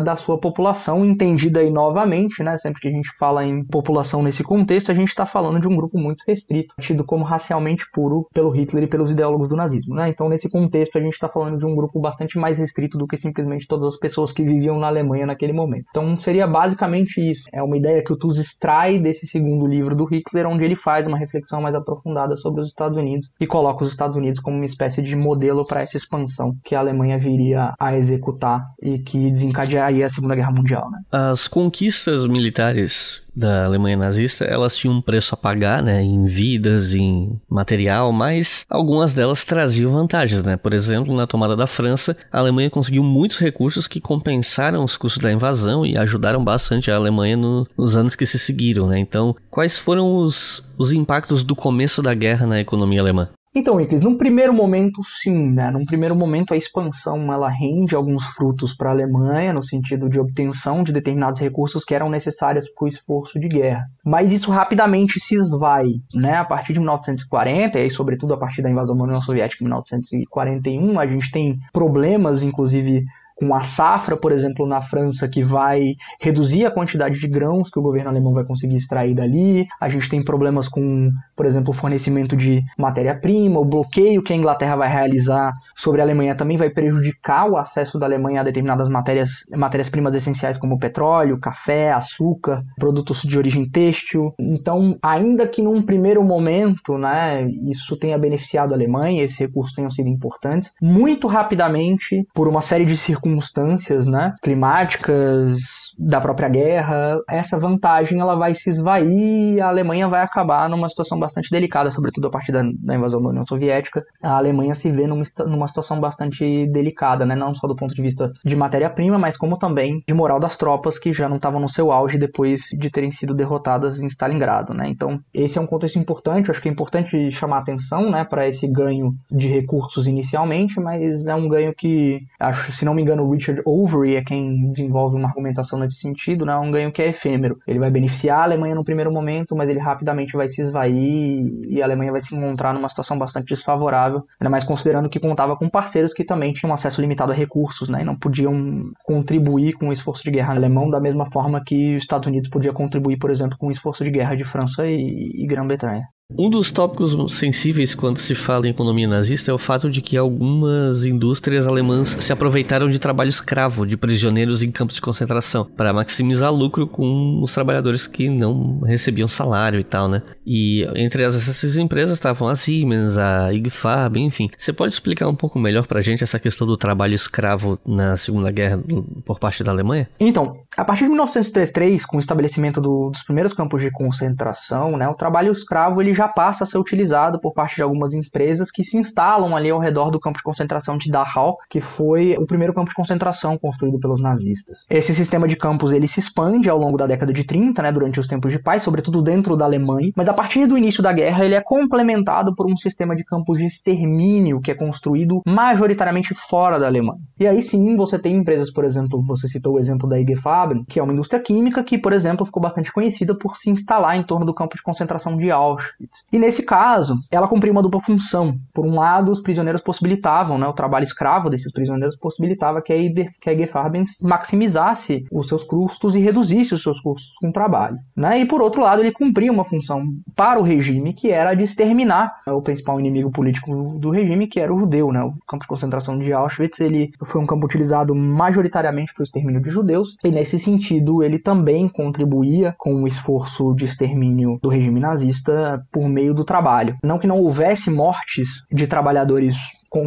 da sua população, entendida aí novamente, né? Sempre que a gente fala em população nesse contexto, a gente está falando de um grupo muito restrito, tido como racialmente puro pelo Hitler e pelos ideólogos do nazismo, né? Então, nesse contexto, a gente está falando de um grupo bastante mais restrito do que simplesmente todas as pessoas que viviam na Alemanha naquele momento. Então, seria basicamente isso. É uma ideia que o Tooze extrai desse segundo livro do Hitler, onde ele faz uma reflexão mais aprofundada sobre os Estados Unidos e coloca os Estados Unidos como uma espécie de modelo para essa expansão que a Alemanha viria a executar e que desencadearia a Segunda Guerra Mundial, né? As conquistas militares da Alemanha nazista, elas tinham um preço a pagar, né, em vidas, em material, mas algumas delas traziam vantagens, né? Por exemplo, na tomada da França, a Alemanha conseguiu muitos recursos que compensaram os custos da invasão e ajudaram bastante a Alemanha nos anos que se seguiram, né? Então, quais foram os impactos do começo da guerra na economia alemã? Então, Iclis, num primeiro momento, sim, né? Num primeiro momento, a expansão, ela rende alguns frutos para a Alemanha, no sentido de obtenção de determinados recursos que eram necessários para o esforço de guerra. Mas isso rapidamente se esvai, né? A partir de 1940, e sobretudo a partir da invasão da União Soviética em 1941, a gente tem problemas, inclusive, com a safra, por exemplo, na França, que vai reduzir a quantidade de grãos que o governo alemão vai conseguir extrair dali. A gente tem problemas com, por exemplo, o fornecimento de matéria-prima, o bloqueio que a Inglaterra vai realizar sobre a Alemanha também vai prejudicar o acesso da Alemanha a determinadas matérias-primas essenciais como petróleo, café, açúcar, produtos de origem têxtil. Então, ainda que num primeiro momento, né, isso tenha beneficiado a Alemanha, esses recursos tenham sido importantes, muito rapidamente, por uma série de circunstâncias, né, climáticas, da própria guerra, essa vantagem ela vai se esvair e a Alemanha vai acabar numa situação bastante delicada, sobretudo a partir da invasão da União Soviética. A Alemanha se vê numa situação bastante delicada, né? Não só do ponto de vista de matéria-prima, mas como também de moral das tropas que já não estavam no seu auge depois de terem sido derrotadas em Stalingrado, né? Então, esse é um contexto importante, eu acho que é importante chamar atenção, né, para esse ganho de recursos inicialmente, mas é um ganho que, acho, se não me engano, o Richard Overy é quem desenvolve uma argumentação nesse sentido, né? Um ganho que é efêmero. Ele vai beneficiar a Alemanha no primeiro momento, mas ele rapidamente vai se esvair e a Alemanha vai se encontrar numa situação bastante desfavorável, ainda mais considerando que contava com parceiros que também tinham acesso limitado a recursos, né? E não podiam contribuir com o esforço de guerra alemão da mesma forma que os Estados Unidos podia contribuir, por exemplo, com o esforço de guerra de França e Grã-Bretanha. Um dos tópicos sensíveis quando se fala em economia nazista é o fato de que algumas indústrias alemãs se aproveitaram de trabalho escravo de prisioneiros em campos de concentração para maximizar lucro com os trabalhadores que não recebiam salário e tal, né? E entre essas empresas estavam a Siemens, a IG Farben, enfim. Você pode explicar um pouco melhor pra gente essa questão do trabalho escravo na Segunda Guerra por parte da Alemanha? Então, a partir de 1933, com o estabelecimento dos primeiros campos de concentração, né, o trabalho escravo ele já passa a ser utilizado por parte de algumas empresas que se instalam ali ao redor do campo de concentração de Dachau, que foi o primeiro campo de concentração construído pelos nazistas. Esse sistema de campos ele se expande ao longo da década de 30, né, durante os tempos de paz, sobretudo dentro da Alemanha, mas a partir do início da guerra ele é complementado por um sistema de campos de extermínio que é construído majoritariamente fora da Alemanha. E aí sim você tem empresas, por exemplo, você citou o exemplo da IG Farben, que é uma indústria química que, por exemplo, ficou bastante conhecida por se instalar em torno do campo de concentração de Auschwitz. E nesse caso, ela cumpria uma dupla função. Por um lado, os prisioneiros possibilitavam, né, o trabalho escravo desses prisioneiros possibilitava que a IG Farben maximizasse os seus custos e reduzisse os seus custos com o trabalho, né? E por outro lado, ele cumpria uma função para o regime, que era de exterminar o principal inimigo político do regime, que era o judeu, né? O campo de concentração de Auschwitz, ele foi um campo utilizado majoritariamente para o extermínio de judeus, e nesse sentido, ele também contribuía com o esforço de extermínio do regime nazista por meio do trabalho. Não que não houvesse mortes de trabalhadores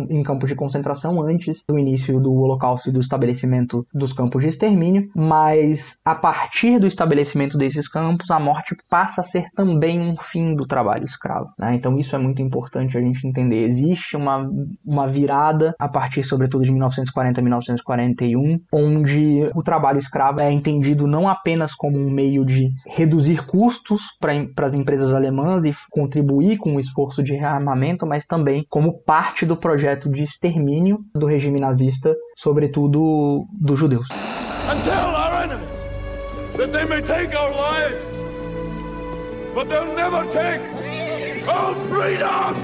em campos de concentração antes do início do Holocausto e do estabelecimento dos campos de extermínio, mas a partir do estabelecimento desses campos, a morte passa a ser também um fim do trabalho escravo, né? Então isso é muito importante a gente entender. Existe uma virada a partir, sobretudo, de 1940 a 1941, onde o trabalho escravo é entendido não apenas como um meio de reduzir custos para as empresas alemãs e contribuir com o esforço de rearmamento, mas também como parte do projeto de extermínio do regime nazista, sobretudo dos judeus. Tell our enemies that they may take our lives, but they'll never take our freedom!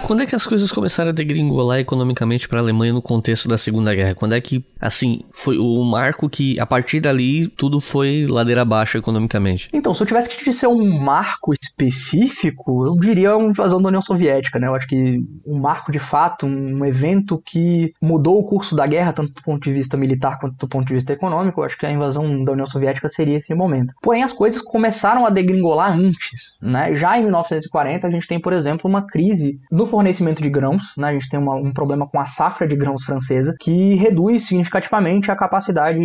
Quando é que as coisas começaram a degringolar economicamente para a Alemanha no contexto da Segunda Guerra? Quando é que, assim, foi o marco que, a partir dali, tudo foi ladeira abaixo economicamente? Então, se eu tivesse que te dizer um marco específico, eu diria a invasão da União Soviética, né? Eu acho que um marco, de fato, um evento que mudou o curso da guerra, tanto do ponto de vista militar quanto do ponto de vista econômico, eu acho que a invasão da União Soviética seria esse momento. Porém, as coisas começaram a degringolar antes, né? Já em 1940, a gente tem, por exemplo, uma crise no fornecimento de grãos, né? A gente tem um problema com a safra de grãos francesa, que reduz significativamente a capacidade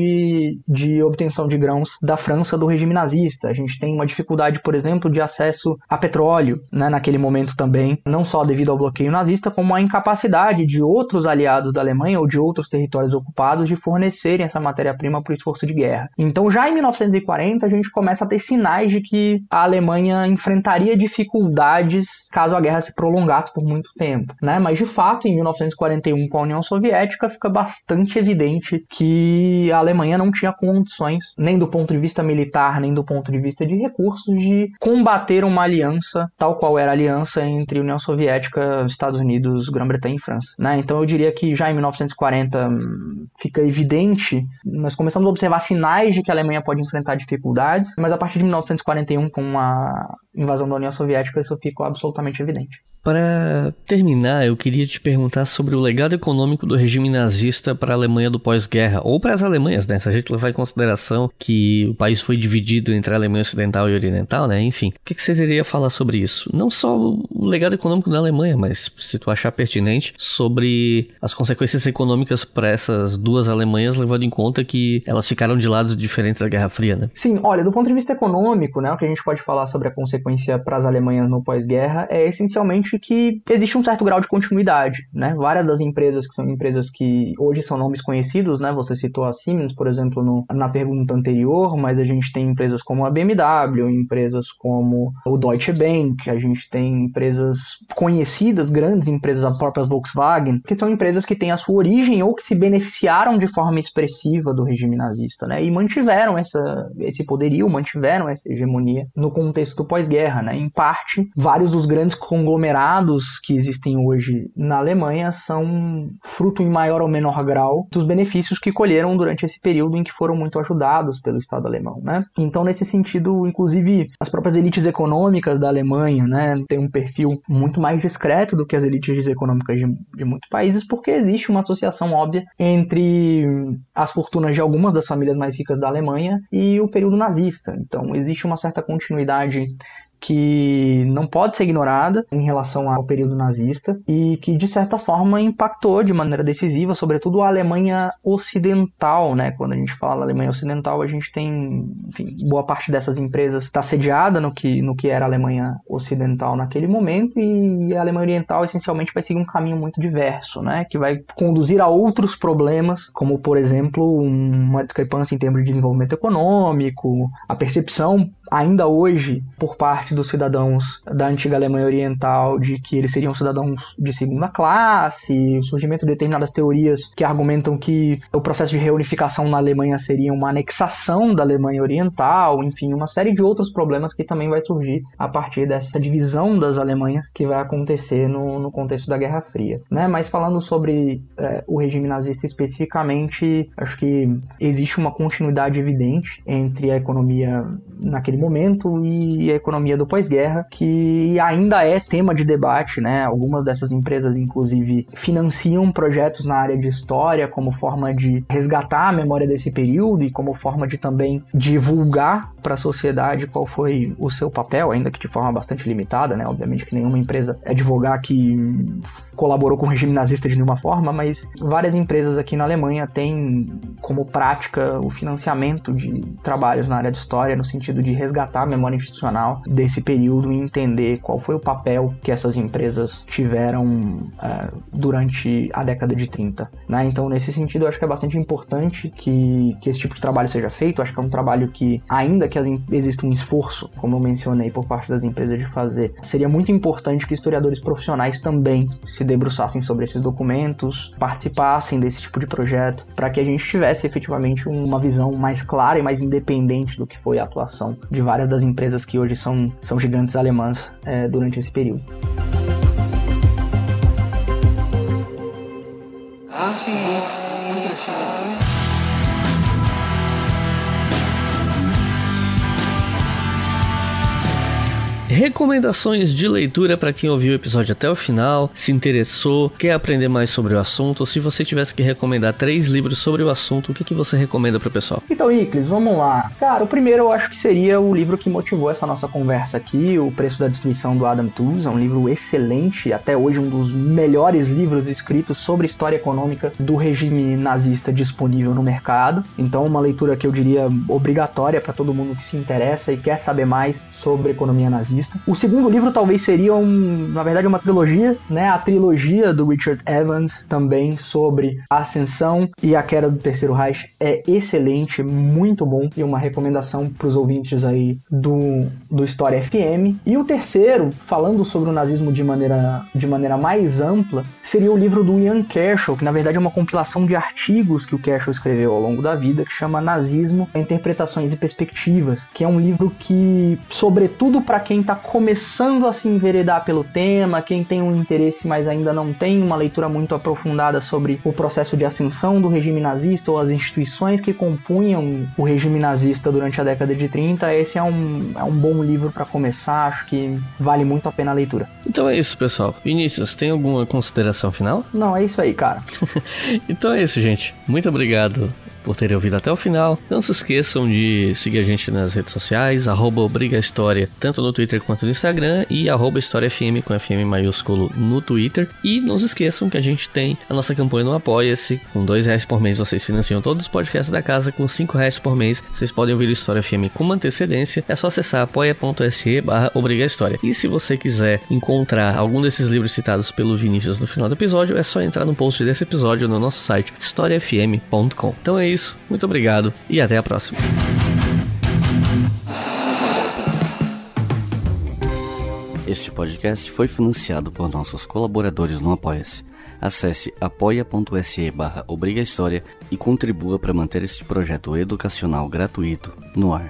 de obtenção de grãos da França do regime nazista. A gente tem uma dificuldade, por exemplo, de acesso a petróleo, né, naquele momento também, não só devido ao bloqueio nazista, como a incapacidade de outros aliados da Alemanha ou de outros territórios ocupados de fornecerem essa matéria-prima para o esforço de guerra. Então, já em 1940, a gente começa a ter sinais de que a Alemanha enfrentaria dificuldades caso a guerra se prolongasse por muito tempo, né? Mas, de fato, em 1941, com a União Soviética, fica bastante evidente que a Alemanha não tinha condições, nem do ponto de vista militar, nem do ponto de vista de recursos, de combater uma aliança, tal qual era a aliança entre União Soviética, Estados Unidos, Grã-Bretanha e França, né? Então eu diria que já em 1940 fica evidente, nós começamos a observar sinais de que a Alemanha pode enfrentar dificuldades, mas a partir de 1941, com a invasão da União Soviética, isso ficou absolutamente evidente. Para terminar, eu queria te perguntar sobre o legado econômico do regime nazista para a Alemanha do pós-guerra, ou para as Alemanhas, né? Se a gente levar em consideração que o país foi dividido entre a Alemanha Ocidental e Oriental, né? Enfim, o que você teria a falar sobre isso? Não só o legado econômico da Alemanha, mas, se tu achar pertinente, sobre as consequências econômicas para essas duas Alemanhas, levando em conta que elas ficaram de lados diferentes da Guerra Fria, né? Sim, olha, do ponto de vista econômico, né, o que a gente pode falar sobre a consequência para as Alemanhas no pós-guerra é essencialmente que existe um certo grau de continuidade, né? Várias das empresas que são empresas que hoje são nomes conhecidos, né? Você citou a Siemens, por exemplo, na pergunta anterior, mas a gente tem empresas como a BMW, empresas como o Deutsche Bank, a gente tem empresas conhecidas, grandes empresas, a própria Volkswagen, que são empresas que têm a sua origem ou que se beneficiaram de forma expressiva do regime nazista, né? E mantiveram esse poderio, mantiveram essa hegemonia no contexto do pós-guerra, né? Em parte, vários dos grandes conglomerados que existem hoje na Alemanha são fruto em maior ou menor grau dos benefícios que colheram durante esse período em que foram muito ajudados pelo Estado alemão, né? Então, nesse sentido, inclusive, as próprias elites econômicas da Alemanha, né, têm um perfil muito mais discreto do que as elites econômicas de muitos países, porque existe uma associação óbvia entre as fortunas de algumas das famílias mais ricas da Alemanha e o período nazista. Então, existe uma certa continuidade que não pode ser ignorada em relação ao período nazista e que, de certa forma, impactou de maneira decisiva, sobretudo a Alemanha Ocidental, né? Quando a gente fala Alemanha Ocidental, a gente tem, enfim, boa parte dessas empresas está sediada no que era a Alemanha Ocidental naquele momento, e a Alemanha Oriental, essencialmente, vai seguir um caminho muito diverso, né? Que vai conduzir a outros problemas, como, por exemplo, uma discrepância em termos de desenvolvimento econômico, a percepção ainda hoje, por parte dos cidadãos da antiga Alemanha Oriental, de que eles seriam cidadãos de segunda classe, o surgimento de determinadas teorias que argumentam que o processo de reunificação na Alemanha seria uma anexação da Alemanha Oriental, enfim, uma série de outros problemas que também vai surgir a partir dessa divisão das Alemanhas que vai acontecer no contexto da Guerra Fria, né? Mas falando sobre o regime nazista especificamente, acho que existe uma continuidade evidente entre a economia naquele momento e a economia do pós-guerra, que ainda é tema de debate, né? Algumas dessas empresas, inclusive, financiam projetos na área de história como forma de resgatar a memória desse período e como forma de também divulgar para a sociedade qual foi o seu papel, ainda que de forma bastante limitada, né? Obviamente que nenhuma empresa é advogar que colaborou com o regime nazista de nenhuma forma, mas várias empresas aqui na Alemanha têm como prática o financiamento de trabalhos na área de história, no sentido de resgatar a memória institucional desse período e entender qual foi o papel que essas empresas tiveram durante a década de 30, né? Então, nesse sentido, eu acho que é bastante importante que esse tipo de trabalho seja feito. Eu acho que é um trabalho que, ainda que exista um esforço, como eu mencionei, por parte das empresas de fazer, seria muito importante que historiadores profissionais também se debruçassem sobre esses documentos, participassem desse tipo de projeto, para que a gente tivesse efetivamente uma visão mais clara e mais independente do que foi a atuação de várias das empresas que hoje são gigantes alemãs durante esse período. recomendações de leitura para quem ouviu o episódio até o final, se interessou, quer aprender mais sobre o assunto, ou se você tivesse que recomendar 3 livros sobre o assunto, o que você recomenda pro pessoal? Então, Iclis, vamos lá. Cara, o primeiro eu acho que seria o livro que motivou essa nossa conversa aqui, O Preço da Destruição, do Adam Tooze. É um livro excelente, até hoje um dos melhores livros escritos sobre história econômica do regime nazista disponível no mercado. Então, uma leitura que eu diria obrigatória para todo mundo que se interessa e quer saber mais sobre economia nazista. O segundo livro talvez seria na verdade uma trilogia, né? A trilogia do Richard Evans, também sobre a ascensão e a queda do Terceiro Reich, é excelente, muito bom, e uma recomendação para os ouvintes aí do História FM. E o terceiro, falando sobre o nazismo de maneira mais ampla, seria o livro do Ian Kershaw, que na verdade é uma compilação de artigos que o Kershaw escreveu ao longo da vida, que chama Nazismo, Interpretações e Perspectivas, que é um livro que, sobretudo para quem está começando a se enveredar pelo tema, quem tem um interesse, mas ainda não tem uma leitura muito aprofundada sobre o processo de ascensão do regime nazista ou as instituições que compunham o regime nazista durante a década de 30, esse é um bom livro para começar, acho que vale muito a pena a leitura. Então é isso, pessoal. Vinícius, tem alguma consideração final? Não, é isso aí, cara. Então é isso, gente. Muito obrigado por terem ouvido até o final. Não se esqueçam de seguir a gente nas redes sociais, @obrigahistoria, tanto no Twitter quanto no Instagram, e @historiafm com FM maiúsculo no Twitter. E não se esqueçam que a gente tem a nossa campanha no Apoia-se. Com R$2 por mês vocês financiam todos os podcasts da casa. Com R$5 por mês vocês podem ouvir o História FM com uma antecedência. É só acessar apoia.se/obrigahistoria. E se você quiser encontrar algum desses livros citados pelo Vinícius no final do episódio, é só entrar no post desse episódio no nosso site historiafm.com. Então é isso, muito obrigado e até a próxima. Este podcast foi financiado por nossos colaboradores no Apoia-se. Acesse apoia.se/obrigahistoria e contribua para manter este projeto educacional gratuito no ar.